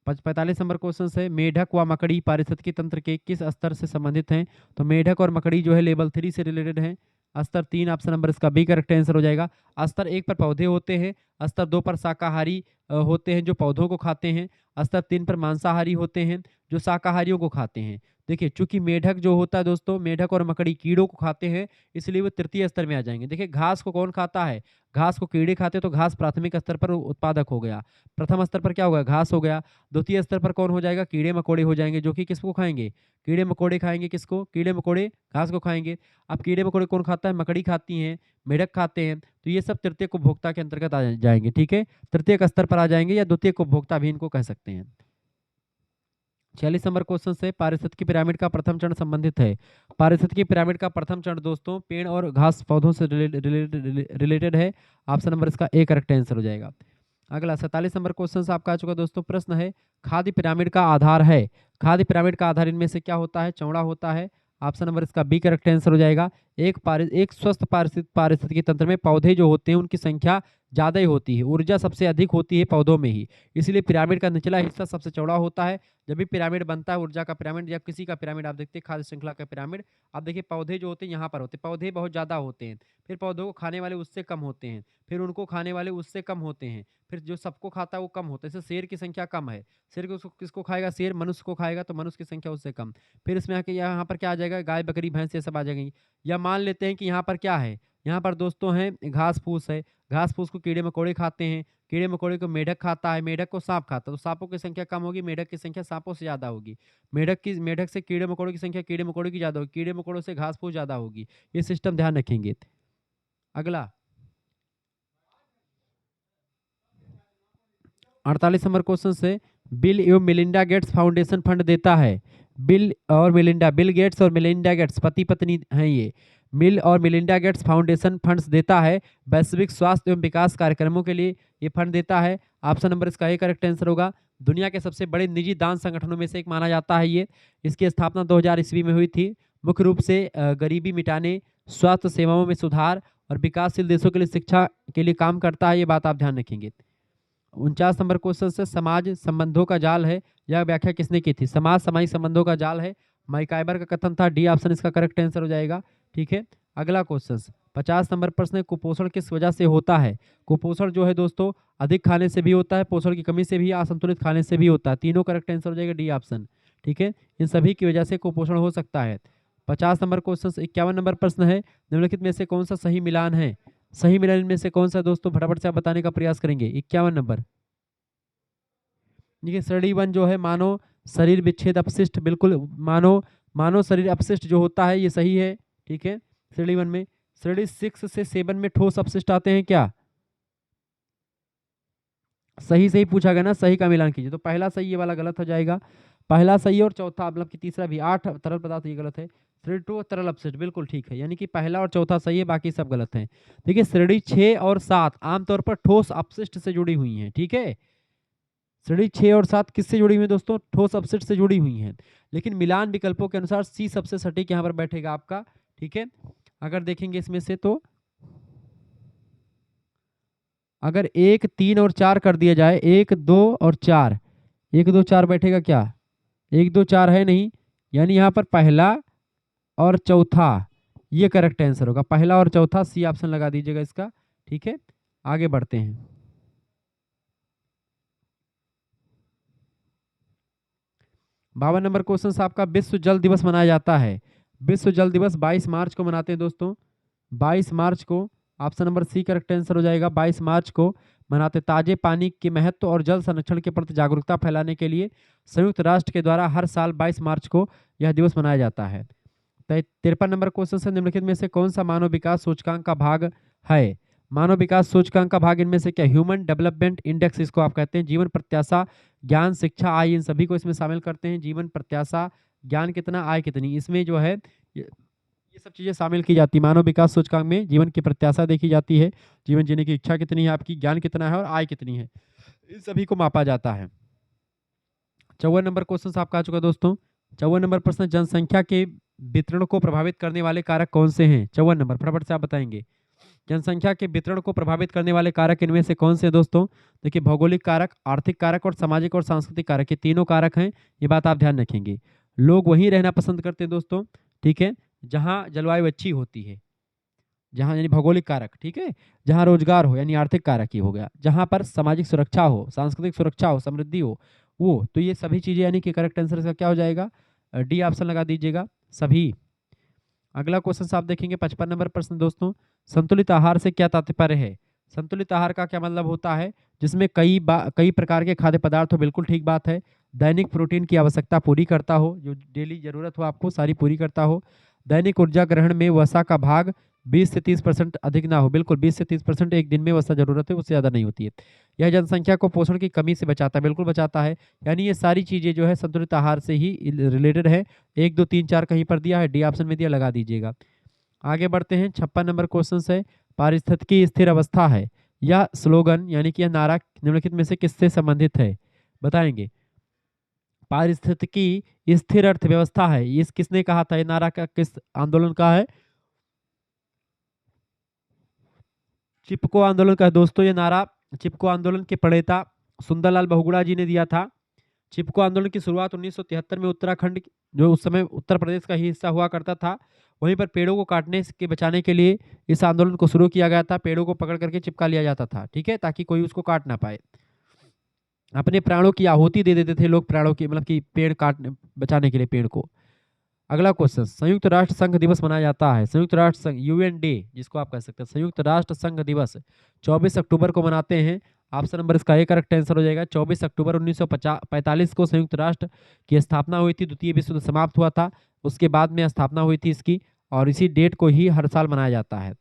45 नंबर क्वेश्चन है, मेढक व मकड़ी पारिस्थितिकी तंत्र के किस स्तर से संबंधित हैं? तो मेढक और मकड़ी जो है लेवल 3 से रिलेटेड है। स्तर 3, ऑप्शन नंबर इसका बी करेक्ट आंसर हो जाएगा। स्तर 1 पर पौधे होते हैं, स्तर 2 पर शाकाहारी होते हैं जो पौधों को खाते हैं, स्तर 3 पर मांसाहारी होते हैं जो शाकाहारियों को खाते हैं। देखिए, चूंकि मेढक जो होता है दोस्तों, मेढक और मकड़ी कीड़ों को खाते हैं, इसलिए वो तृतीय स्तर में आ जाएंगे। देखिए, घास को कौन खाता है? घास को कीड़े खाते हैं, तो घास प्राथमिक स्तर पर उत्पादक हो गया। प्रथम स्तर पर क्या होगा? घास हो गया। द्वितीय स्तर पर कौन हो जाएगा? कीड़े मकोड़े हो जाएंगे, जो कि किसको खाएंगे? कीड़े मकोड़े खाएंगे। किसको? कीड़े मकोड़े घास को खाएंगे। अब कीड़े मकोड़े कौन खाता है? मकड़ी खाती हैं, मेढक खाते हैं, तो ये सब तृतीयक उपभोक्ता के अंतर्गत आ जाएंगे। ठीक है, तृतीयक स्तर पर आ जाएंगे या द्वितीयक उपभोक्ता भी इनको कह सकते हैं। 46 नंबर क्वेश्चन से, पारिस्थितिकी पिरामिड का प्रथम चरण संबंधित है। पारिस्थितिकी पिरामिड का प्रथम चरण दोस्तों पेड़ और घास पौधों से रिलेटेड है। ऑप्शन नंबर इसका ए करेक्ट आंसर हो जाएगा। अगला 47 नंबर क्वेश्चन आपका आ चुका दोस्तों, प्रश्न है, खाद्य पिरामिड का आधार है। खाद्य पिरामिड का आधार इनमें से क्या होता है? चौड़ा होता है। ऑप्शन नंबर इसका बी करेक्ट आंसर हो जाएगा। एक स्वस्थ पारिस्थितिकी तंत्र में पौधे जो होते हैं उनकी संख्या ज़्यादा ही होती है, ऊर्जा सबसे अधिक होती है पौधों में ही, इसलिए पिरामिड का निचला हिस्सा सबसे चौड़ा होता है। जब भी पिरामिड बनता है, ऊर्जा का पिरामिड या किसी का पिरामिड आप देखते हैं, खाद्य श्रृंखला का पिरामिड, आप देखिए पौधे जो होते हैं यहाँ पर होते हैं, पौधे बहुत ज़्यादा होते हैं, फिर पौधों को खाने वाले उससे कम होते हैं, फिर उनको खाने वाले उससे कम होते हैं, फिर जो सबको खाता है वो कम होता है। जैसे शेर की संख्या कम है, शेर को किसको खाएगा? शेर मनुष्य को खाएगा, तो मनुष्य की संख्या उससे कम। फिर इसमें आके यहाँ पर क्या आ जाएगा? गाय बकरी भैंस ये सब आ जाएंगी। या मान लेते हैं कि यहाँ पर क्या है? यहाँ पर दोस्तों है घास फूस है, घास फूस को कीड़े मकोड़े खाते हैं, कीड़े मकोड़े को मेढक खाता है, मेढक को सांप खाता है, तो सांपों की संख्या कम होगी, मेढक की संख्या सांपों से ज़्यादा होगी। मेढक से कीड़े मकोड़ों की संख्या कीड़े मकोड़ों की ज़्यादा होगी, कीड़े मकोड़ों से घास फूस ज़्यादा होगी। ये सिस्टम ध्यान रखेंगे। अगला 48 नंबर क्वेश्चन से, बिल एवं मेलिंडा गेट्स फाउंडेशन फंड देता है। बिल गेट्स और मेलिंडा गेट्स पति पत्नी हैं ये। बिल और मेलिंडा गेट्स फाउंडेशन फंड्स देता है वैश्विक स्वास्थ्य एवं विकास कार्यक्रमों के लिए, ये फंड देता है। ऑप्शन नंबर इसका ए करेक्ट आंसर होगा। दुनिया के सबसे बड़े निजी दान संगठनों में से एक माना जाता है ये। इसकी स्थापना 2000 ईस्वी में हुई थी। मुख्य रूप से गरीबी मिटाने, स्वास्थ्य सेवाओं में सुधार और विकासशील देशों के लिए शिक्षा के लिए काम करता है, ये बात आप ध्यान रखेंगे। 49 नंबर क्वेश्चन से, समाज संबंधों का जाल है, यह व्याख्या किसने की थी? समाज सामाजिक संबंधों का जाल है, मैकाइबर का कथन था। डी ऑप्शन इसका करेक्ट आंसर हो जाएगा। ठीक है, अगला क्वेश्चन 50 नंबर प्रश्न है, कुपोषण किस वजह से होता है? कुपोषण जो है दोस्तों अधिक खाने से भी होता है, पोषण की कमी से भी, असंतुलित खाने से भी होता है। तीनों करेक्ट आंसर हो जाएगा डी ऑप्शन। ठीक है, इन सभी की वजह से कुपोषण हो सकता है। 50 नंबर क्वेश्चन 51 नंबर प्रश्न है, निम्नलिखित में से कौन सा सही मिलान है? सही मिलान में से कौन सा दोस्तों? फटाफट से आप बताने का प्रयास करेंगे। 51 नंबर, देखिए श्रेणी 1 जो है मानव शरीर विच्छेद अपशिष्ट, बिल्कुल मानव शरीर अपशिष्ट जो होता है ये सही है। ठीक है, श्रेणी 1 में। श्रेणी 6 से 7 में ठोस अपशिष्ट आते हैं क्या? सही से ही पूछा गया ना, सही का मिलान कीजिए। तो पहला सही, ये वाला गलत हो जाएगा। पहला सही और चौथा मतलब कि तीसरा भी। 8 तरल पदार्थ, ये गलत है। श्रेणी 2 तरल अपशिष्ट बिल्कुल ठीक है, यानी कि पहला और चौथा सही है, बाकी सब गलत है। देखिए श्रेणी 6 और 7 आमतौर पर ठोस अपशिष्ट से जुड़ी हुई हैं। ठीक है, श्रेणी 6 और 7 किससे जुड़ी हुई है दोस्तों? ठोस अपशिष्ट से जुड़ी हुई हैं। लेकिन मिलान विकल्पों के अनुसार सी सबसे सटीक यहाँ पर बैठेगा आपका। ठीक है, अगर देखेंगे इसमें से तो अगर 1, 3 और 4 कर दिया जाए, 1, 2 और 4, 1, 2, 4 बैठेगा क्या? 1, 2, 4 है नहीं, यानी यहाँ पर पहला और चौथा ये करेक्ट आंसर होगा। पहला और चौथा, सी ऑप्शन लगा दीजिएगा इसका। ठीक है, आगे बढ़ते हैं। 52 नंबर क्वेश्चन आपका, विश्व जल दिवस मनाया जाता है। विश्व जल दिवस 22 मार्च को मनाते हैं दोस्तों, 22 मार्च को। Option number C correct answer हो जाएगा। 22 मार्च को मनाते ताजे पानी के महत्व और जल संरक्षण के प्रति जागरूकता फैलाने के लिए संयुक्त राष्ट्र के द्वारा हर साल 22 मार्च को यह दिवस मनाया जाता है। 53 नंबर क्वेश्चन से निम्नलिखित में से कौन सा मानव विकास सूचकांक का भाग है? मानव विकास सूचकांक का भाग इनमें से क्या? ह्यूमन डेवलपमेंट इंडेक्स इसको आप कहते हैं। जीवन प्रत्याशा, ज्ञान, शिक्षा, आय, इन सभी को इसमें शामिल करते हैं। जीवन प्रत्याशा, ज्ञान कितना, आय कितनी, इसमें जो है ये सब चीजें शामिल की जाती है। मानव विकास सूचकांक में जीवन की प्रत्याशा देखी जाती है, जीवन जीने की इच्छा कितनी है आपकी, ज्ञान कितना है और आय कितनी है, इन सभी को मापा जाता है। 54 नंबर क्वेश्चन आपका आ चुका दोस्तों। 54 नंबर प्रश्न, जनसंख्या के वितरण को प्रभावित करने वाले कारक कौन से हैं? 54 नंबर फटाफट से आप बताएंगे। जनसंख्या के वितरण को प्रभावित करने वाले कारक इनमें से कौन से हैं दोस्तों? देखिए, भौगोलिक कारक, आर्थिक कारक और सामाजिक और सांस्कृतिक कारक, ये तीनों कारक हैं। ये बात आप ध्यान रखेंगे। लोग वहीं रहना पसंद करते हैं दोस्तों, ठीक है, जहां जलवायु अच्छी होती है, जहां यानी भौगोलिक कारक, ठीक है, जहां रोजगार हो यानी आर्थिक कारक ही हो गया, जहां पर सामाजिक सुरक्षा हो, सांस्कृतिक सुरक्षा हो, समृद्धि हो, वो तो ये सभी चीजें यानी कि करेक्ट आंसर इसका क्या हो जाएगा? डी ऑप्शन लगा दीजिएगा, सभी। अगला क्वेश्चन आप देखेंगे 55 नंबर प्रश्न दोस्तों, संतुलित आहार से क्या तात्पर्य है? संतुलित आहार का क्या मतलब होता है? जिसमें कई प्रकार के खाद्य पदार्थ हो, बिल्कुल ठीक बात है। दैनिक प्रोटीन की आवश्यकता पूरी करता हो, जो डेली जरूरत हो आपको सारी पूरी करता हो। दैनिक ऊर्जा ग्रहण में वसा का भाग 20 से 30% अधिक ना हो, बिल्कुल 20 से 30% एक दिन में वसा जरूरत है, उससे ज़्यादा नहीं होती है। यह जनसंख्या को पोषण की कमी से बचाता है, बिल्कुल बचाता है। यानी ये सारी चीज़ें जो है संतुलित आहार से ही रिलेटेड है। 1 2 3 4 कहीं पर दिया है, डी ऑप्शन में दिया, लगा दीजिएगा। आगे बढ़ते हैं, 56 नंबर क्वेश्चन है, पारिस्थितिकी स्थिर अवस्था है, यह स्लोगन यानी कि यह नारा निम्नलिखित में से किससे संबंधित है? बताएंगे। पारिस्थितिकी स्थिर अर्थव्यवस्था है, इस किसने कहा था? ये नारा का किस आंदोलन का है? चिपको आंदोलन का है दोस्तों ये नारा। चिपको आंदोलन के प्रणेता सुंदरलाल बहुगुणा जी ने दिया था। चिपको आंदोलन की शुरुआत 1973 में उत्तराखंड, जो उस समय उत्तर प्रदेश का ही हिस्सा हुआ करता था, वहीं पर पेड़ों को काटने के बचाने के लिए इस आंदोलन को शुरू किया गया था। पेड़ों को पकड़ करके चिपका लिया जाता था, ठीक है, ताकि कोई उसको काट ना पाए। अपने प्राणों की आहुति दे देते थे लोग, प्राणों की मतलब कि पेड़ काटने बचाने के लिए पेड़ को। अगला क्वेश्चन, संयुक्त राष्ट्र संघ दिवस मनाया जाता है। संयुक्त राष्ट्र संघ, यूएन डे जिसको आप कह सकते हैं, संयुक्त राष्ट्र संघ दिवस 24 अक्टूबर को मनाते हैं। ऑप्शन नंबर इसका एक करेक्ट आंसर हो जाएगा। 24 अक्टूबर 1945 को संयुक्त राष्ट्र की स्थापना हुई थी, द्वितीय विश्व युद्ध समाप्त हुआ था, उसके बाद में स्थापना हुई थी इसकी, और इसी डेट को ही हर साल मनाया जाता है।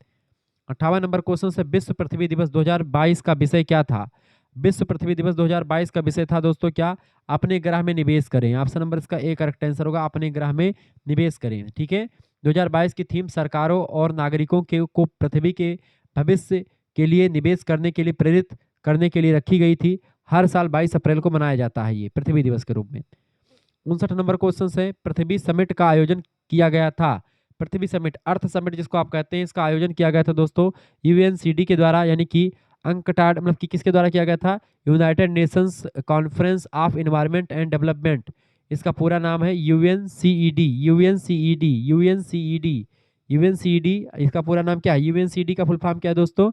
58 नंबर क्वेश्चन से, विश्व पृथ्वी दिवस 2022 का विषय क्या था? विश्व पृथ्वी दिवस 2022 का विषय था दोस्तों क्या? अपने ग्रह में निवेश करें। ऑप्शन नंबर इसका ए करेक्ट आंसर होगा, अपने ग्रह में निवेश करें, ठीक है। 2022 की थीम सरकारों और नागरिकों के को पृथ्वी के भविष्य के लिए निवेश करने के लिए प्रेरित करने के लिए रखी गई थी। हर साल 22 अप्रैल को मनाया जाता है ये पृथ्वी दिवस के रूप में। 59 नंबर क्वेश्चन है, पृथ्वी समिट का आयोजन किया गया था। पृथ्वी समिट, अर्थ समिट जिसको आप कहते हैं, इसका आयोजन किया गया था दोस्तों यूएनसीडी के द्वारा, यानी कि अंकटाड मतलब कि किसके द्वारा किया गया था? United Nations conference of environment and development, इसका पूरा नाम है यूएनसीईडी। यूएनसीईडी यूएनसीईडी यूएनसीईडी, इसका पूरा नाम क्या है? यूएनसीईडी का फुल फॉर्म क्या है दोस्तों?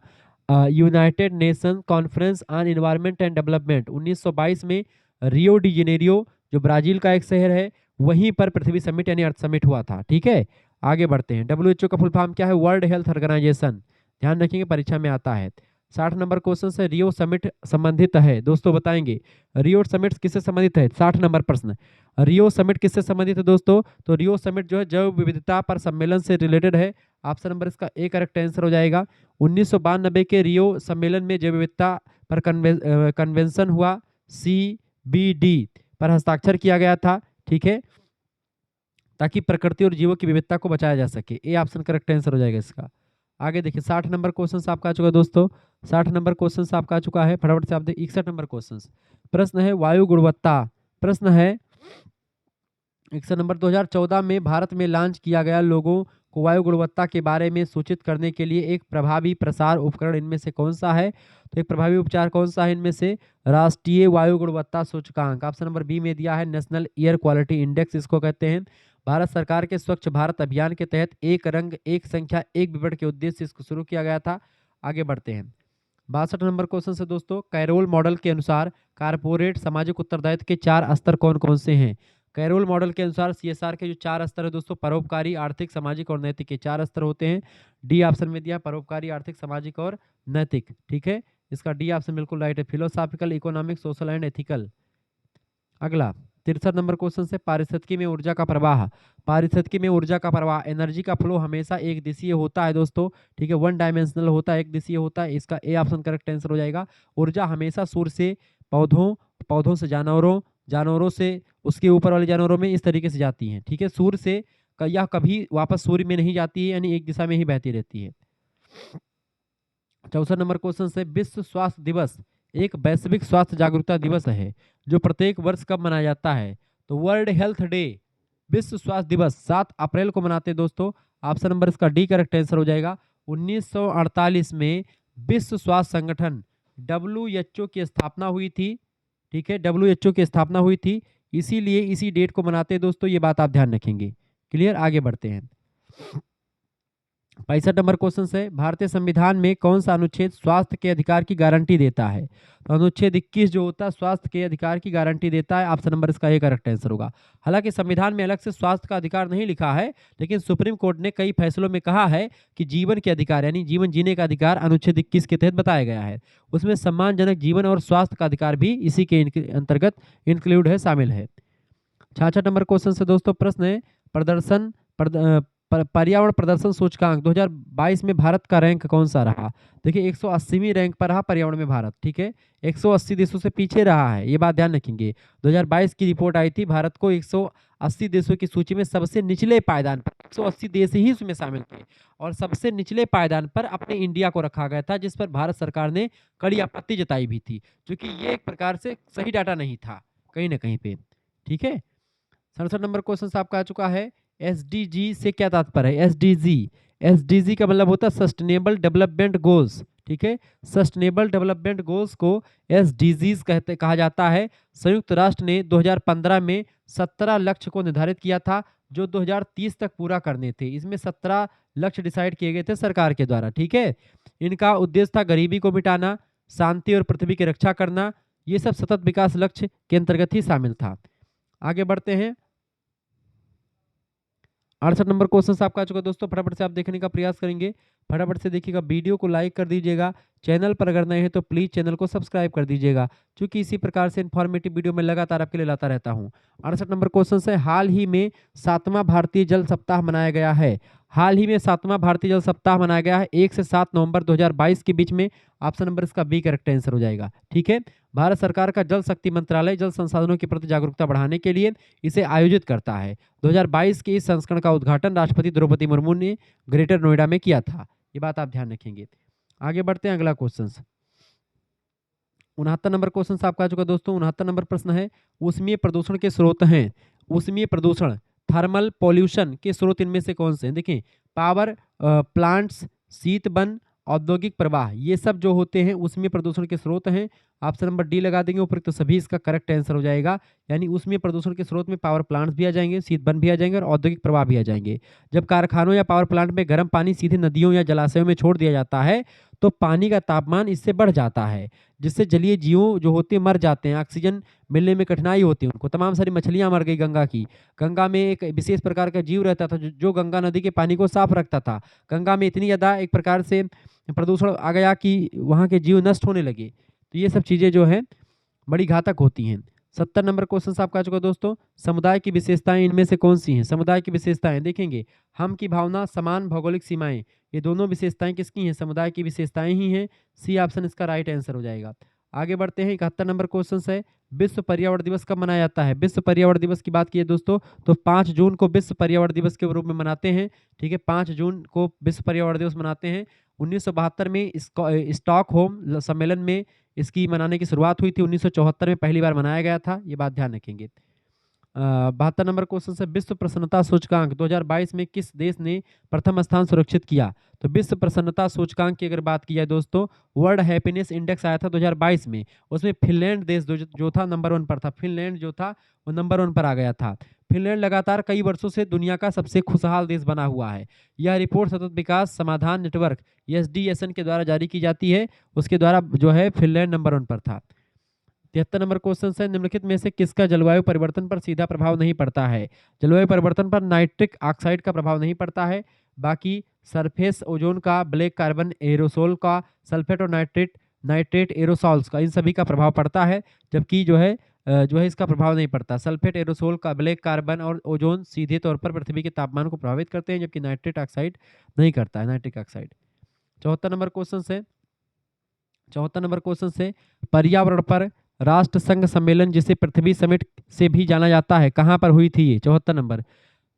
United nation conference on environment and development. 1922 में रियो डी जेनेरियो, जो ब्राजील का एक शहर है, वहीं पर पृथ्वी समिट यानी अर्थ समिट हुआ था, ठीक है। आगे बढ़ते हैं, डब्ल्यूएचओ का फुल फॉर्म क्या है? वर्ल्ड हेल्थ ऑर्गेनाइजेशन, ध्यान रखेंगे परीक्षा में आता है। 60 नंबर क्वेश्चन से, रियो समिट संबंधित है दोस्तों, बताएंगे रियो समिट किससे संबंधित है? 60 नंबर प्रश्न, रियो समिट किससे संबंधित है दोस्तों? तो रियो समिट जो है जैव विविधता पर सम्मेलन से रिलेटेड है। ऑप्शन नंबर इसका ए करेक्ट आंसर हो जाएगा। 1992 के रियो सम्मेलन में जैव विविधता पर कन्वेंशन हुआ, CBD पर हस्ताक्षर किया गया था, ठीक है, ताकि प्रकृति और जीवों की विविधता को बचाया जा सके। ए ऑप्शन करेक्ट आंसर हो जाएगा इसका। आगे देखिए, 60 नंबर क्वेश्चन आपका आ चुका है दोस्तों। 60 नंबर क्वेश्चन आपका आ चुका है, फटाफट से आप देखिए 61 नंबर क्वेश्चन। प्रश्न है वायु गुणवत्ता। प्रश्न है 61 नंबर, 2014 में भारत में लॉन्च किया गया लोगों को वायु गुणवत्ता के बारे में सूचित करने के लिए एक प्रभावी प्रसार उपकरण इनमें से कौन सा है? तो एक प्रभावी उपचार कौन सा है इनमें से? राष्ट्रीय वायु गुणवत्ता सूचकांक। ऑप्शन नंबर बी में दिया है नेशनल एयर क्वालिटी इंडेक्स, इसको कहते हैं। भारत सरकार के स्वच्छ भारत अभियान के तहत एक रंग एक संख्या एक विवरण के उद्देश्य से इसको शुरू किया गया था। आगे बढ़ते हैं, 62 नंबर क्वेश्चन से दोस्तों, कैरोल मॉडल के अनुसार कारपोरेट सामाजिक उत्तरदायित्व के 4 स्तर कौन कौन से हैं? कैरोल मॉडल के अनुसार CSR के जो 4 स्तर है दोस्तों, परोपकारी, आर्थिक, सामाजिक और नैतिक, के 4 स्तर होते हैं। डी ऑप्शन में दिया परोपकारी, आर्थिक, सामाजिक और नैतिक, ठीक है, इसका डी ऑप्शन बिल्कुल राइट है। Philosophical, economic, social and ethical. अगला 63 नंबर क्वेश्चन से पारिस्थितिकी में ऊर्जा का प्रवाह। पारिस्थितिकी में ऊर्जा का प्रवाह, एनर्जी का फ्लो हमेशा एक दिशीय होता है दोस्तों, ठीक है, वन डायमेंशनल होता है, एक दिशीय होता है। इसका ए ऑप्शन करेक्ट आंसर हो जाएगा। ऊर्जा हमेशा सूर्य से पौधों, पौधों से जानवरों, जानवरों से उसके ऊपर वाले जानवरों में, इस तरीके से जाती हैं, ठीक है। सूर्य से यह कभी वापस सूर्य में नहीं जाती है, यानी एक दिशा में ही बहती रहती है। 64 नंबर क्वेश्चन से विश्व स्वास्थ्य दिवस एक वैश्विक स्वास्थ्य जागरूकता दिवस है जो प्रत्येक वर्ष कब मनाया जाता है? तो वर्ल्ड हेल्थ डे, विश्व स्वास्थ्य दिवस 7 अप्रैल को मनाते हैं दोस्तों। ऑप्शन नंबर इसका डी करेक्ट आंसर हो जाएगा। 1948 में विश्व स्वास्थ्य संगठन WHO की स्थापना हुई थी, ठीक है, WHO की स्थापना हुई थी, इसीलिए इसी डेट को मनाते हैं दोस्तों, ये बात आप ध्यान रखेंगे। क्लियर, आगे बढ़ते हैं। 65 नंबर क्वेश्चन से भारतीय संविधान में कौन सा अनुच्छेद स्वास्थ्य के अधिकार की गारंटी देता है? तो अनुच्छेद 21 जो होता है स्वास्थ्य के अधिकार की गारंटी देता है। ऑप्शन नंबर इसका ए करेक्ट आंसर होगा। हालांकि संविधान में अलग से स्वास्थ्य का अधिकार नहीं लिखा है, लेकिन सुप्रीम कोर्ट ने कई फैसलों में कहा है कि जीवन के अधिकार यानी जीवन जीने का अधिकार अनुच्छेद 21 के तहत बताया गया है। उसमें सम्मानजनक जीवन और स्वास्थ्य का अधिकार भी इसी के अंतर्गत इंक्लूड है, शामिल है। 66 नंबर क्वेश्चन से दोस्तों प्रश्न है प्रदर्शन पर्यावरण प्रदर्शन सूचकांक 2022 में भारत का रैंक कौन सा रहा? देखिए 180वीं रैंक पर रहा पर्यावरण में भारत, ठीक है, 180 देशों से पीछे रहा है, ये बात ध्यान रखेंगे। 2022 की रिपोर्ट आई थी, भारत को 180 देशों की सूची में सबसे निचले पायदान पर, 180 देश ही उसमें शामिल थे, और सबसे निचले पायदान पर अपने इंडिया को रखा गया था, जिस पर भारत सरकार ने कड़ी आपत्ति जताई भी थी, क्योंकि ये एक प्रकार से सही डाटा नहीं था कहीं ना कहीं पे, ठीक है। 67 नंबर क्वेश्चन आपका आ चुका है। एसडीजी से क्या तात्पर्य है? एसडीजी का मतलब होता है सस्टेनेबल डेवलपमेंट गोल्स, ठीक है। सस्टेनेबल डेवलपमेंट गोल्स को एसडीजीज कहा जाता है। संयुक्त राष्ट्र ने 2015 में 17 लक्ष्य को निर्धारित किया था जो 2030 तक पूरा करने थे। इसमें 17 लक्ष्य डिसाइड किए गए थे सरकार के द्वारा, ठीक है। इनका उद्देश्य था गरीबी को मिटाना, शांति और पृथ्वी की रक्षा करना, ये सब सतत विकास लक्ष्य के अंतर्गत ही शामिल था। आगे बढ़ते हैं। 68 नंबर क्वेश्चन आपका आ चुका दोस्तों, फटाफट से आप देखने का प्रयास करेंगे, फटाफट से देखिएगा, वीडियो को लाइक कर दीजिएगा, चैनल पर अगर नए हैं तो प्लीज चैनल को सब्सक्राइब कर दीजिएगा, क्योंकि इसी प्रकार से इन्फॉर्मेटिव वीडियो मैं लगातार आपके लिए लाता रहता हूं। 68 नंबर क्वेश्चन है हाल ही में 7वां भारतीय जल सप्ताह मनाया गया है। हाल ही में 7वां भारतीय जल सप्ताह मनाया गया है 1 से 7 नवंबर 2022 के बीच में। ऑप्शन नंबर इसका बी करेक्ट आंसर हो जाएगा, ठीक है। भारत सरकार का जल शक्ति मंत्रालय जल संसाधनों के प्रति जागरूकता बढ़ाने के लिए इसे आयोजित करता है। 2022 के इस संस्करण का उद्घाटन राष्ट्रपति द्रौपदी मुर्मू ने ग्रेटर नोएडा में किया था, ये बात आप ध्यान रखेंगे। आगे बढ़ते हैं अगला क्वेश्चन। 69 नंबर क्वेश्चन आपका आ चुका दोस्तों। 69 नंबर प्रश्न है ऊष्मीय प्रदूषण के स्रोत हैं। ऊष्मीय प्रदूषण थर्मल पॉल्यूशन के स्रोत इनमें से कौन से हैं? देखिए पावर प्लांट्स, शीत वन, औद्योगिक प्रवाह, ये सब जो होते हैं ऊष्मीय प्रदूषण के स्रोत हैं। ऑप्शन नंबर डी लगा देंगे उपयुक्त, तो सभी इसका करेक्ट आंसर हो जाएगा। यानी ऊष्मीय प्रदूषण के स्रोत में पावर प्लांट्स भी आ जाएंगे, शीत वन भी आ जाएंगे और औद्योगिक प्रवाह भी आ जाएंगे। जब कारखानों या पावर प्लांट में गर्म पानी सीधे नदियों या जलाशयों में छोड़ दिया जाता है तो पानी का तापमान इससे बढ़ जाता है, जिससे जलीय जीवों जो होते हैं मर जाते हैं, ऑक्सीजन मिलने में कठिनाई होती है उनको। तमाम सारी मछलियां मर गई गंगा की। गंगा में एक विशेष प्रकार का जीव रहता था जो गंगा नदी के पानी को साफ रखता था। गंगा में इतनी ज़्यादा एक प्रकार से प्रदूषण आ गया कि वहाँ के जीव नष्ट होने लगे। तो ये सब चीज़ें जो हैं बड़ी घातक होती हैं। 70 नंबर क्वेश्चन आपका आ चुका दोस्तों। समुदाय की विशेषताएं इनमें से कौन सी हैं? समुदाय की विशेषताएं देखेंगे, हम की भावना, समान भौगोलिक सीमाएं, ये दोनों विशेषताएं किसकी हैं? समुदाय की विशेषताएं ही हैं। सी ऑप्शन इसका राइट आंसर हो जाएगा। आगे बढ़ते हैं। 71 नंबर क्वेश्चन है विश्व पर्यावरण दिवस कब मनाया जाता है? विश्व पर्यावरण दिवस की बात की दोस्तों तो 5 जून को विश्व पर्यावरण दिवस के रूप में मनाते हैं, ठीक है। 5 जून को विश्व पर्यावरण दिवस मनाते हैं। 1972 में स्टॉकहोम सम्मेलन में इसकी मनाने की शुरुआत हुई थी। 1974 में पहली बार मनाया गया था, ये बात ध्यान रखेंगे। 72 नंबर क्वेश्चन से विश्व प्रसन्नता सूचकांक 2022 में किस देश ने प्रथम स्थान सुरक्षित किया? तो विश्व प्रसन्नता सूचकांक की अगर बात की जाए दोस्तों, वर्ल्ड हैप्पीनेस इंडेक्स आया था 2022 में, उसमें फिनलैंड देश जो था नंबर 1 पर था। फिनलैंड जो था वो नंबर 1 पर आ गया था। फिनलैंड लगातार कई वर्षों से दुनिया का सबसे खुशहाल देश बना हुआ है। यह रिपोर्ट सतत विकास समाधान नेटवर्क SDSN के द्वारा जारी की जाती है, उसके द्वारा जो है फिनलैंड नंबर 1 पर था। 73 नंबर क्वेश्चन है निम्नलिखित में से किसका जलवायु परिवर्तन पर सीधा प्रभाव नहीं पड़ता है? जलवायु परिवर्तन पर नाइट्रिक ऑक्साइड का प्रभाव नहीं पड़ता है, बाकी सरफेस ओजोन का, ब्लैक कार्बन एरोसोल का, सल्फेट और नाइट्रेट एरोसॉल्स का, इन सभी का प्रभाव पड़ता है। जबकि जो है जो है इसका प्रभाव नहीं पड़ता। सल्फेट, एरोसोल का ब्लैक कार्बन और ओजोन सीधे तौर पर पृथ्वी के तापमान को प्रभावित करते हैं, जबकि नाइट्रिक ऑक्साइड नहीं करता है, नाइट्रिक ऑक्साइड। 74 नंबर क्वेश्चन से पर्यावरण पर राष्ट्र संघ सम्मेलन, जिसे पृथ्वी समिट से भी जाना जाता है, कहाँ पर हुई थी ये? 74 नंबर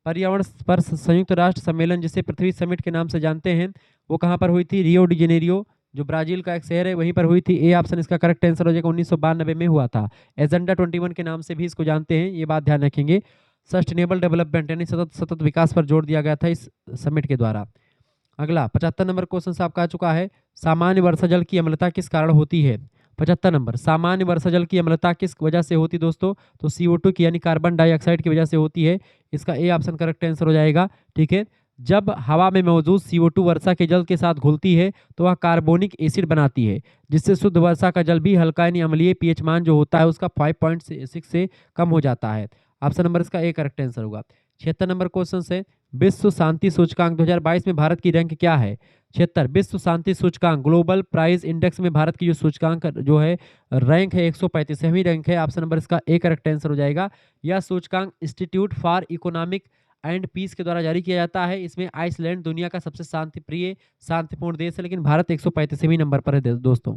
पर्यावरण पर संयुक्त राष्ट्र सम्मेलन, जिसे पृथ्वी समिट के नाम से जानते हैं, वो कहाँ पर हुई थी? रियो डी जेनेरियो, जो ब्राजील का एक शहर है, वहीं पर हुई थी। ए ऑप्शन इसका करेक्ट आंसर हो जाएगा। 1992 में हुआ था। एजेंडा 21 के नाम से भी इसको जानते हैं, ये बात ध्यान रखेंगे। सस्टेनेबल डेवलपमेंट यानी सतत विकास पर जोर दिया गया था इस समिट के द्वारा। अगला 75 नंबर क्वेश्चन से आपका आ चुका है, सामान्य वर्षा जल की अम्लता किस कारण होती है? 75 नंबर, सामान्य वर्षा जल की अम्लता किस वजह से होती है दोस्तों? तो CO2 की यानी कार्बन डाइऑक्साइड की वजह से होती है। इसका ए ऑप्शन करेक्ट आंसर हो जाएगा। ठीक है, जब हवा में मौजूद CO2 वर्षा के जल के साथ घुलती है तो वह कार्बोनिक एसिड बनाती है, जिससे शुद्ध वर्षा का जल भी हल्का यानी अम्लीय pH मान जो होता है उसका 5.6 से कम हो जाता है। ऑप्शन नंबर इसका ए करेक्ट आंसर होगा। 76 नंबर क्वेश्चन से, विश्व शांति सूचकांक 2022 में भारत की रैंक क्या है? 76 विश्व शांति सूचकांक ग्लोबल प्राइस इंडेक्स में भारत की जो सूचकांक जो है रैंक है 135वीं रैंक है। ऑप्शन नंबर इसका ए करेक्ट आंसर हो जाएगा। यह सूचकांक institute for economic and peace के द्वारा जारी किया जाता है। इसमें आइसलैंड दुनिया का सबसे शांतिप्रिय शांतिपूर्ण देश है, लेकिन भारत 135वीं नंबर पर है दोस्तों।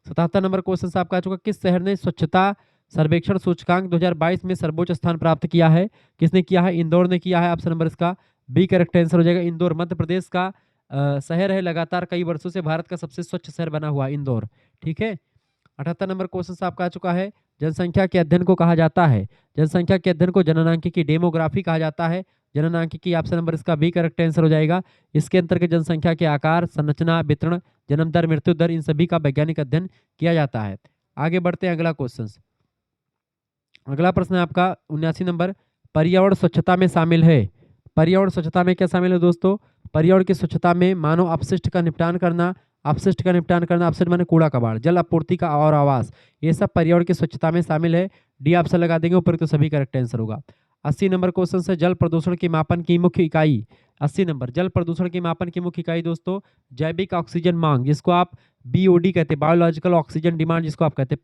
77 नंबर क्वेश्चन से आपका आ चुका, किस शहर ने स्वच्छता सर्वेक्षण सूचकांक 2022 में सर्वोच्च स्थान प्राप्त किया है? किसने किया है? इंदौर ने किया है। ऑप्शन नंबर इसका बी करेक्ट आंसर हो जाएगा। इंदौर मध्य प्रदेश का शहर है, लगातार कई वर्षों से भारत का सबसे स्वच्छ शहर बना हुआ इंदौर। ठीक है, 78 नंबर क्वेश्चन से आपका आ चुका है, जनसंख्या के अध्ययन को कहा जाता है? जनसंख्या के अध्ययन को जननांकिकी डेमोग्राफी कहा जाता है। जननांकिकी ऑप्शन नंबर इसका बी करेक्ट आंसर हो जाएगा। इसके अंतर्गत जनसंख्या के आकार, संरचना, वितरण, जन्म दर, मृत्यु दर, इन सभी का वैज्ञानिक अध्ययन किया जाता है। आगे बढ़ते हैं अगला क्वेश्चन। अगला प्रश्न है आपका 79 नंबर, पर्यावरण स्वच्छता में शामिल है। पर्यावरण स्वच्छता में क्या शामिल है दोस्तों? पर्यावरण की स्वच्छता में मानव अपशिष्ट का निपटान करना, अपशिष्ट माने कूड़ा कबाड़, जल आपूर्ति का और आवास, ये सब पर्यावरण की स्वच्छता में शामिल है। डी ऑप्शन लगा देंगे ऊपर, तो सभी करेक्ट आंसर होगा। 80 नंबर क्वेश्चन से, जल प्रदूषण की मापन की मुख्य इकाई। 80 नंबर, जल प्रदूषण की मापन की मुख्य इकाई दोस्तों जैविक ऑक्सीजन मांग, जिसको आप BOD कहते हैं, बायोलॉजिकल ऑक्सीजन डिमांड जिसको आप कहते हैं।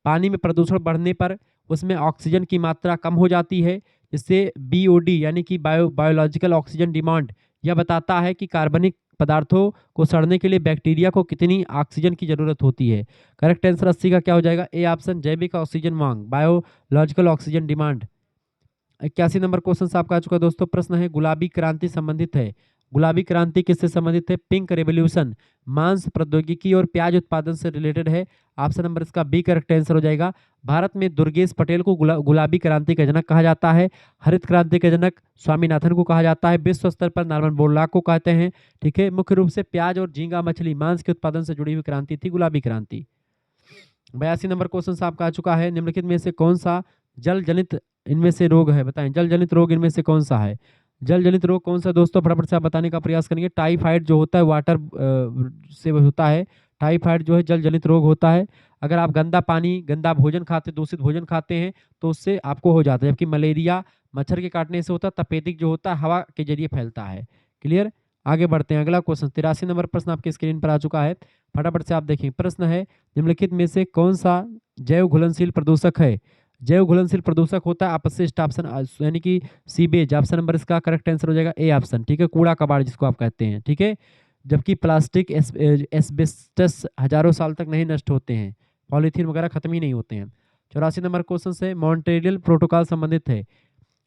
पानी में प्रदूषण बढ़ने पर उसमें ऑक्सीजन की मात्रा कम हो जाती है, जिससे BOD यानी कि बायोलॉजिकल ऑक्सीजन डिमांड यह बताता है कि कार्बनिक पदार्थों को सड़ने के लिए बैक्टीरिया को कितनी ऑक्सीजन की जरूरत होती है। करेक्ट आंसर 80 का क्या हो जाएगा? ए ऑप्शन, जैविक ऑक्सीजन मांग, biological oxygen demand. 81 number question से आपका आ चुका दोस्तों, प्रश्न है गुलाबी क्रांति संबंधित है। गुलाबी क्रांति किससे संबंधित है? पिंक रेवोल्यूशन मांस प्रौद्योगिकी और प्याज उत्पादन से रिलेटेड है। ऑप्शन नंबर इसका बी करेक्ट आंसर हो जाएगा। भारत में दुर्गेश पटेल को गुलाबी क्रांति का जनक कहा जाता है। हरित क्रांति के जनक स्वामीनाथन को कहा जाता है। विश्व स्तर पर नॉर्मन बोरलॉग को कहते हैं। ठीक है, मुख्य रूप से प्याज और झींगा मछली मांस के उत्पादन से जुड़ी हुई क्रांति थी गुलाबी क्रांति। 82 नंबर क्वेश्चन से आपका आ चुका है, निम्नलिखित में से कौन सा जल जनित इनमें से रोग है? बताएं, जल जनित रोग इनमें से कौन सा है? जल जनित रोग कौन सा दोस्तों? फटाफट से आप बताने का प्रयास करेंगे। टाइफाइड जो होता है वाटर से होता है। टाइफाइड जो है जल जनित रोग होता है। अगर आप गंदा पानी, गंदा भोजन खाते, दूषित भोजन खाते हैं तो उससे आपको हो जाता है। जबकि मलेरिया मच्छर के काटने से होता है। तपेदिक जो होता है हवा के जरिए फैलता है। क्लियर, आगे बढ़ते हैं। अगला क्वेश्चन 83 नंबर प्रश्न आपके स्क्रीन पर आ चुका है, फटाफट से आप देखें। प्रश्न है, निम्नलिखित में से कौन सा जैव घुलनशील प्रदूषक है? जैव घुलनशील प्रदूषक होता है अपशिष्ट, ऑप्शन यानी कि सीबेज। ऑप्शन नंबर इसका करेक्ट आंसर हो जाएगा ए ऑप्शन। ठीक है, कूड़ा कबाड़ जिसको आप कहते हैं। ठीक है, जबकि प्लास्टिक, एस्बेस्टस हजारों साल तक नहीं नष्ट होते हैं, पॉलीथीन वगैरह खत्म ही नहीं होते हैं। 84 नंबर क्वेश्चन से मॉन्ट्रियल प्रोटोकॉल संबंधित है।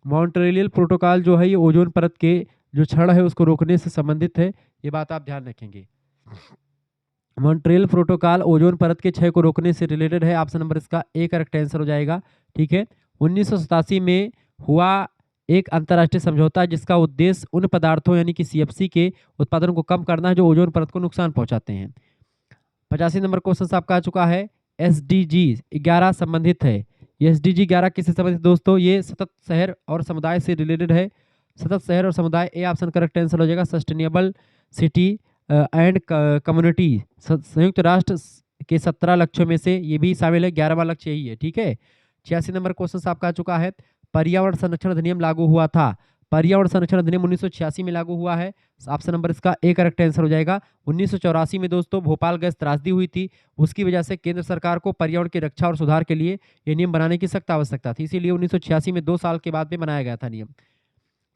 मॉन्ट्रियल प्रोटोकॉल जो है ये ओजोन परत के जो क्षरण है उसको रोकने से संबंधित है, ये बात आप ध्यान रखेंगे। मॉन्ट्रियल प्रोटोकॉल ओजोन परत के क्षय को रोकने से रिलेटेड है। ऑप्शन नंबर इसका ए करेक्ट आंसर हो जाएगा। ठीक है, 1987 में हुआ एक अंतर्राष्ट्रीय समझौता जिसका उद्देश्य उन पदार्थों यानी कि CFC के उत्पादन को कम करना है जो ओजोन परत को नुकसान पहुंचाते हैं। 85 नंबर क्वेश्चन आपका आ चुका है, SDG 11 संबंधित है। ये SDG 11 किससे संबंधित दोस्तों? ये सतत शहर और समुदाय से रिलेटेड है। सतत शहर और समुदाय, ए ऑप्शन करेक्ट आंसर हो जाएगा। सस्टेनेबल सिटी एंड कम्युनिटी संयुक्त राष्ट्र के 17 लक्ष्यों में से ये भी शामिल है। 11वां लक्ष्य यही है। ठीक है, 86 नंबर क्वेश्चन आपका आ चुका है, पर्यावरण संरक्षण अधिनियम लागू हुआ था। पर्यावरण संरक्षण अधिनियम 1986 में लागू हुआ है। ऑप्शन नंबर इसका ए करेक्ट आंसर हो जाएगा। 1984 में दोस्तों भोपाल गैस त्रासदी हुई थी, उसकी वजह से केंद्र सरकार को पर्यावरण की रक्षा और सुधार के लिए ये नियम बनाने की सख्त आवश्यकता थी, इसीलिए 1986 में 2 साल के बाद में बनाया गया था नियम।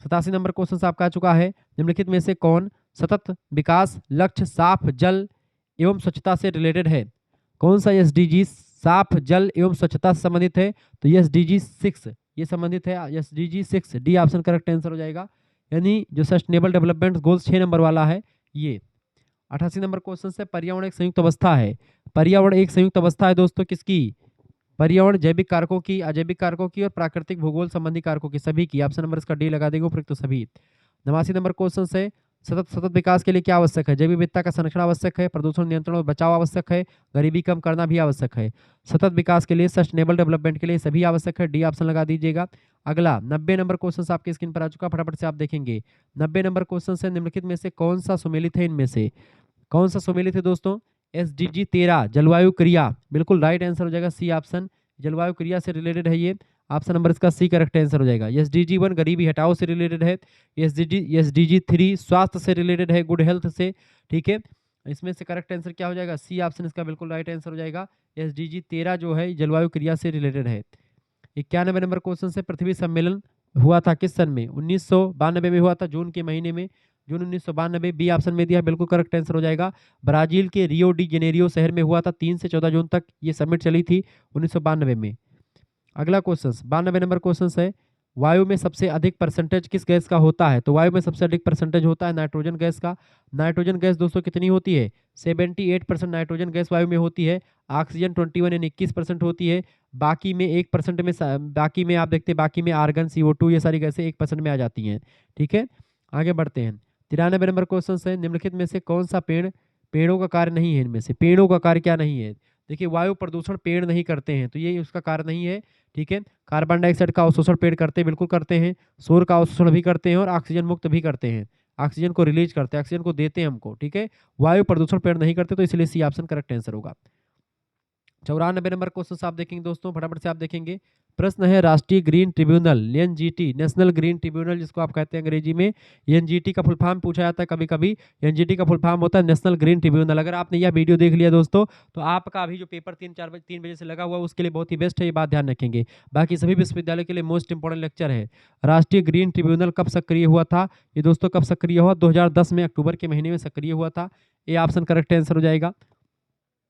87 नंबर क्वेश्चन आपका आ चुका है। निम्नलिखित में से कौन सतत विकास लक्ष्य साफ जल एवं स्वच्छता से रिलेटेड है? कौन सा एसडीजी साफ जल एवं स्वच्छता से संबंधित है? तो ये एसडीजी 6 ये संबंधित है, SDG 6 D option correct answer हो जाएगा। यानी जो सस्टेनेबल डेवलपमेंट गोल्स 6 नंबर वाला है ये। 88 नंबर क्वेश्चन से पर्यावरण एक संयुक्त अवस्था है। पर्यावरण एक संयुक्त अवस्था है दोस्तों किसकी? पर्यावरण जैविक कारकों की, अजैविक कारकों की और प्राकृतिक भूगोल संबंधी कारकों की, सभी की। ऑप्शन नंबर इसका डी लगा देंगे उपयुक्त तो सभी। 89 नंबर क्वेश्चन से सतत विकास के लिए क्या आवश्यक है? जैव विविधता का संरक्षण आवश्यक है, प्रदूषण नियंत्रण और बचाव आवश्यक है, गरीबी कम करना भी आवश्यक है। सतत विकास के लिए, सस्टेनेबल डेवलपमेंट के लिए सभी आवश्यक है, डी ऑप्शन लगा दीजिएगा। अगला 90 नंबर क्वेश्चन आपकी स्क्रीन पर आ चुका, फटाफट से आप देखेंगे। 90 नंबर क्वेश्चन से निम्नलिखित में से कौन सा सुमेलित है? इनमें से कौन सा सुमेलित है दोस्तों? एसडीजी 13 जलवायु क्रिया, बिल्कुल राइट आंसर हो जाएगा सी ऑप्शन। जलवायु क्रिया से रिलेटेड है ये, ऑप्शन नंबर इसका सी करेक्ट आंसर हो जाएगा। एसडीजी 1 गरीबी हटाओ से रिलेटेड है। एसडीजी 3 स्वास्थ्य से रिलेटेड है, गुड हेल्थ से, ठीक है। इसमें से करेक्ट आंसर क्या हो जाएगा? सी ऑप्शन इसका बिल्कुल राइट आंसर हो जाएगा। एसडीजी 13 जो है जलवायु क्रिया से रिलेटेड है। 91 नंबर क्वेश्चन से पृथ्वी सम्मेलन हुआ था किस सन में? 1992 में हुआ था, जून के महीने में, जून 1992, बी ऑप्शन में दिया, बिल्कुल करेक्ट आंसर हो जाएगा। ब्राजील के रियो डी जेनेरियो शहर में हुआ था, 3 से 14 जून तक ये समिट चली थी 1992 में। अगला क्वेश्चन 92 नंबर क्वेश्चन है, वायु में सबसे अधिक परसेंटेज किस गैस का होता है? तो वायु में सबसे अधिक परसेंटेज होता है नाइट्रोजन गैस का। नाइट्रोजन गैस दोस्तों कितनी होती है? 78% नाइट्रोजन गैस वायु में होती है। ऑक्सीजन 21 यानी 21% होती है। बाकी में 1% में बाकी में आप देखते हैं, बाकी में आर्गन CO2 ये सारी गैसें 1% में आ जाती हैं, ठीक है। आगे बढ़ते हैं। 93 नंबर क्वेश्चन है, निम्नलिखित में से कौन सा पेड़ों का कार्य नहीं है? इनमें से पेड़ों का कार्य क्या नहीं है? देखिए वायु प्रदूषण पेड़ नहीं करते हैं, तो ये उसका कार्य नहीं है, ठीक है। कार्बन डाइऑक्साइड का अवशोषण पेड़ करते हैं, बिल्कुल करते हैं। सौर का अवशोषण भी करते हैं और ऑक्सीजन मुक्त भी करते हैं, ऑक्सीजन को रिलीज करते हैं, ऑक्सीजन को देते हैं हमको, ठीक है। वायु प्रदूषण पेड़ नहीं करते, तो इसलिए सी ऑप्शन करेक्ट आंसर होगा। 94 नंबर क्वेश्चन आप देखेंगे दोस्तों, फटाफट से आप देखेंगे। प्रश्न है राष्ट्रीय green tribunal, NGT, national green tribunal जिसको आप कहते हैं अंग्रेजी में, एनजीटी का फुल फॉर्म पूछा जाता है कभी कभी। एनजीटी का फुल फॉर्म होता है नेशनल ग्रीन ट्रिब्यूनल। अगर आपने यह वीडियो देख लिया दोस्तों, तो आपका अभी जो पेपर 3 बजे से लगा हुआ है उसके लिए बहुत ही बेस्ट है, ये बात ध्यान रखेंगे। बाकी सभी विश्वविद्यालय के लिए मोस्ट इंपॉर्टेंट लेक्चर है। राष्ट्रीय ग्रीन ट्रिब्यूनल कब सक्रिय हुआ था? ये दोस्तों कब सक्रिय हुआ? 2010 में अक्टूबर के महीने में सक्रिय हुआ था, ये ऑप्शन करेक्ट आंसर हो जाएगा।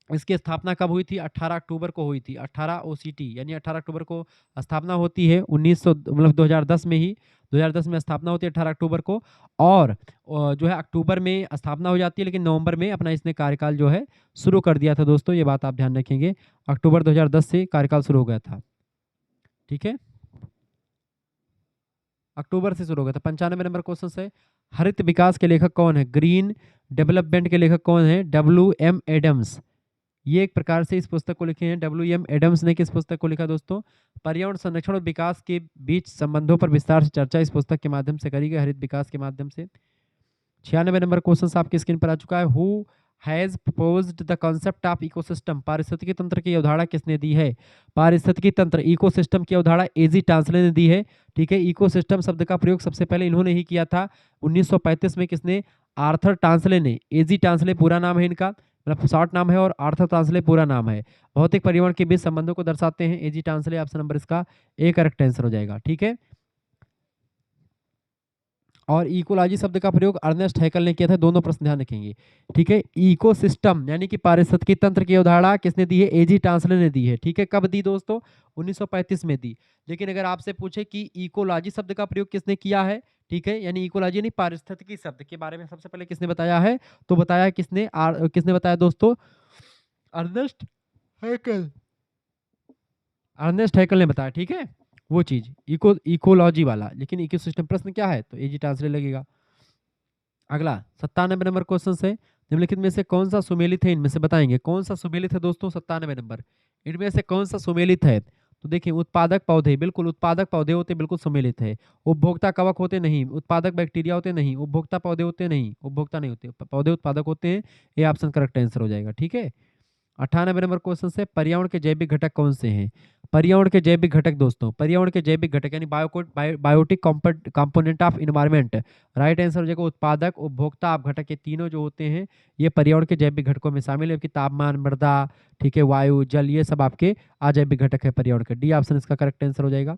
इसकी स्थापना कब हुई थी? 18 अक्टूबर को हुई थी। 18 ओसीटी यानी 18 अक्टूबर को स्थापना होती है। 2010 में ही, 2010 में स्थापना होती है 18 अक्टूबर को। और जो है अक्टूबर में स्थापना हो जाती है, लेकिन नवंबर में अपना इसने कार्यकाल जो है शुरू कर दिया था दोस्तों, ये बात आप ध्यान रखेंगे। अक्टूबर 2010 से कार्यकाल शुरू हो गया था, ठीक है, अक्टूबर से शुरू हो गया था। 95 नंबर क्वेश्चन है, हरित विकास के लेखक कौन है? ग्रीन डेवलपमेंट के लेखक कौन है? WM Adams. ये एक प्रकार से इस पुस्तक को लिखे हैं WM एडम्स ने। किस पुस्तक को लिखा दोस्तों? पर्यावरण संरक्षण और विकास के बीच संबंधों पर विस्तार से चर्चा इस पुस्तक के माध्यम से करी गई, हरित विकास के माध्यम से। 96 नंबर क्वेश्चन आपकी स्क्रीन पर आ चुका है। Who has proposed the concept of ecosystem, पारिस्थितिकी तंत्र की अवधारणा किसने दी है? पारिस्थितिकी तंत्र, इकोसिस्टम की अवधारणा एजी टांसले ने दी है, ठीक है। इकोसिस्टम शब्द का प्रयोग सबसे पहले इन्होंने ही किया था 1935 में। किसने? आर्थर टांसले ने। एजी टांसले पूरा नाम है इनका, मतलब शॉर्ट नाम है, और आर्थर टांसले पूरा नाम है। भौतिक पर्यावरण के बीच संबंधों को दर्शाते हैं एजी टांसले। ऑप्शन नंबर इसका ए करेक्ट आंसर हो जाएगा, ठीक है। और इकोलॉजी शब्द का प्रयोग अर्नेस्ट हैकल ने किया था। दोनों प्रश्न ध्यान रखेंगे, ठीक है। इकोसिस्टम यानी कि पारिस्थितिकी तंत्र की अवधारणा किसने दी है? एजी टांसले ने दी है, ठीक है। कब दी दोस्तों? 1935 में दी। लेकिन अगर आपसे पूछे कि इकोलॉजी शब्द का प्रयोग किसने किया है, ठीक है, यानी इकोलॉजी यानी पारिस्थितिकी शब्द के बारे में सबसे पहले किसने बताया है? तो बताया किसने? किसने बताया दोस्तों? अर्नेस्ट हैकल। अर्नेस्ट हैकल ने बताया, ठीक है, वो चीज इकोलॉजी वाला। लेकिन इकोसिस्टम प्रश्न क्या है? तो एजी टांसले लगेगा। अगला 97 नंबर क्वेश्चन है, निम्नलिखित में से कौन सा सुमेलित है? इनमें से बताएंगे कौन सा सुमेलित है दोस्तों। 97 नंबर, इनमें से कौन सा सुमेलित है? तो देखिए उत्पादक पौधे, बिल्कुल उत्पादक पौधे होते, बिल्कुल सुमेलित है। उपभोक्ता कवक होते नहीं, उत्पादक बैक्टीरिया होते नहीं, उपभोक्ता पौधे होते नहीं, उपभोक्ता नहीं होते, पौधे उत्पादक होते हैं। ये ऑप्शन करेक्ट आंसर हो जाएगा, ठीक है। 98 नंबर क्वेश्चन से पर्यावरण के जैविक घटक कौन से हैं? पर्यावरण के जैविक घटक दोस्तों, पर्यावरण के जैविक घटक यानी biotic component of environment. Right answer हो जाएगा उत्पादक, उपभोक्ता, आप घटक, ये तीनों जो होते हैं ये पर्यावरण के जैविक घटकों में शामिल है कि तापमान, मृदा, ठीक है, वायु, जल, ये सब आपके अजैविक घटक है पर्यावरण के। डी ऑप्शन इसका करेक्ट आंसर हो जाएगा।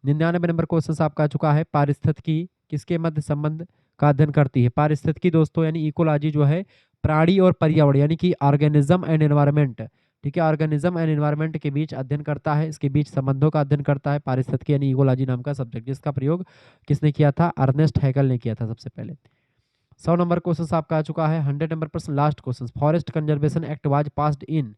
99 नंबर क्वेश्चन आपका आ चुका है, पारिस्थितिकी किसके मध्य संबंध का अध्ययन करती है? पारिस्थितिकी दोस्तों यानी इकोलॉजी जो है प्राणी और पर्यावरण यानी कि ऑर्गेनिज्म एंड एनवायरनमेंट, ठीक है, ऑर्गेनिज्म एंड एनवायरनमेंट के बीच अध्ययन करता है, इसके बीच संबंधों का अध्ययन करता है पारिस्थितिकी यानी इकोलॉजी नाम का सब्जेक्ट, जिसका प्रयोग किसने किया था? अर्नेस्ट हैगल ने किया था सबसे पहले। 100 नंबर क्वेश्चन आपका आ चुका है, 100 नंबर प्रश्न last question, forest conservation act was passed in,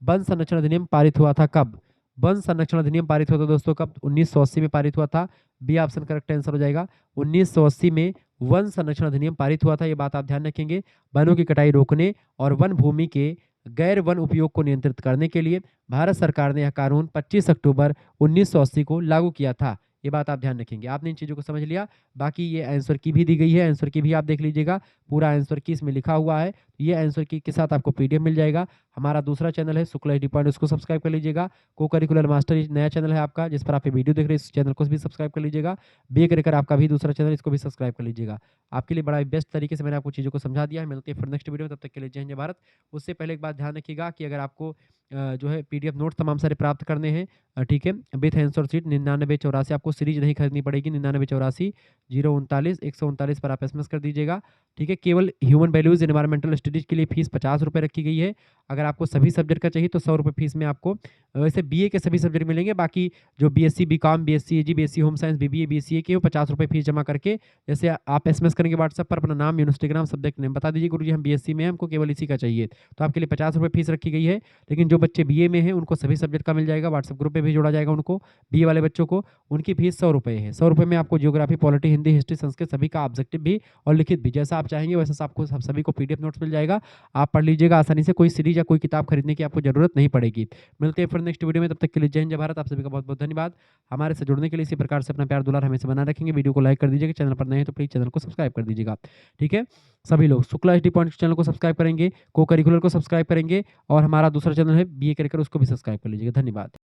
one संरक्षण अधिनियम पारित हुआ था कब? वन संरक्षण अधिनियम पारित हुआ था दोस्तों कब? 1980 में पारित हुआ था। बी ऑप्शन करेक्ट आंसर हो जाएगा। 1980 में वन संरक्षण अधिनियम पारित हुआ था, ये बात आप ध्यान रखेंगे। वनों की कटाई रोकने और वन भूमि के गैर वन उपयोग को नियंत्रित करने के लिए भारत सरकार ने यह कानून 25 अक्टूबर 1980 को लागू किया था, ये बात आप ध्यान रखेंगे। आपने इन चीज़ों को समझ लिया। बाकी ये आंसर की भी दी गई है, आंसर की भी आप देख लीजिएगा, पूरा आंसर की इसमें लिखा हुआ है। ये आंसर की के साथ आपको पीडीएफ मिल जाएगा। हमारा दूसरा चैनल है शुक्ला एडी पॉइंट, उसको सब्सक्राइब कर लीजिएगा। को करिकुलर मास्टर ये नया चैनल है आपका, जिस पर आप ये वीडियो देख रहे हैं, इस चैनल को भी सब्सक्राइब कर लीजिएगा। बी करिकर आपका भी दूसरा चैनल, इसको भी सब्सक्राइब कर लीजिएगा। आपके लिए बड़ा बेस्ट तरीके से मैंने आपको चीज़ों को समझा दिया है। मिलते हैं फिर नेक्स्ट वीडियो में, तब तक के लिए जय हिंद जय भारत। उससे पहले एक बात ध्यान रखिएगा कि अगर आपको जो है पीडीएफ नोट्स तमाम सारे प्राप्त करने हैं, ठीक है, विथ आंसर शीट 9984, आपको सीरीज नहीं खरीदनी पड़ेगी। 9984 039 139 पर आप एसएमएस कर दीजिएगा, ठीक है। केवल ह्यूमन वैल्यूज एनवायरमेंटल स्टडीज के लिए फीस 50 रुपये रखी गई है। अगर आपको सभी सब्जेक्ट का चाहिए तो 100 रुपये फीस में आपको वैसे बीए के सभी सब्जेक्ट मिलेंगे। बाकी जो BSc BCom, BSc AG, BSc home science, BBA, BCA के वो 50 रुपये फीस जमा करके, जैसे आप एसएमएस करेंगे व्हाट्सएप पर अपना नाम, इंस्टाग्राम, सब्जेक्ट नेम बता दीजिए, गुरुजी हम बीएससी में हैं, हमको केवल इसी का चाहिए, तो आपके लिए 50 रुपये फीस रखी गई है। लेकिन जो बच्चे बीए में हैं उनको सभी सब्जेक्ट का मिल जाएगा, व्हाट्सएप ग्रुप पे भी जोड़ा जाएगा उनको, बीए वाले बच्चों को। उनकी फीस 100 रुपये है। 100 रुपये में आपको geography, polity, Hindi, history, Sanskrit सभी का ऑब्जेक्टिव भी और लिखित भी, जैसा आप चाहेंगे वैसा आपको सभी को पीडीएफ नोट्स मिल जाएगा। आप पढ़ लीजिएगा आसानी से, कोई सीरीज या कोई किताब खरीदने की आपको जरूरत नहीं पड़ेगी। मिलते हैं फिर नेक्स्ट वीडियो में, तब तक के लिए जय हिंद जय भारत। आप सभी का बहुत बहुत धन्यवाद। हमारे से जुड़ने के लिए इसी प्रकार से अपना प्यार दुलार हमेशा बना रखेंगे। वीडियो को लाइक कर दीजिएगा, चैनल पर नए हैं तो प्लीज चैनल को सब्सक्राइब कर दीजिएगा, ठीक है। सभी लोग शुक्ला एचडी पॉइंट चैनल को सब्सक्राइब करेंगे, को करिकुलर को सब्सक्राइब करेंगे, और हमारा दूसरा चैनल है बीए कर उसको भी सब्सक्राइब कर लीजिएगा। धन्यवाद।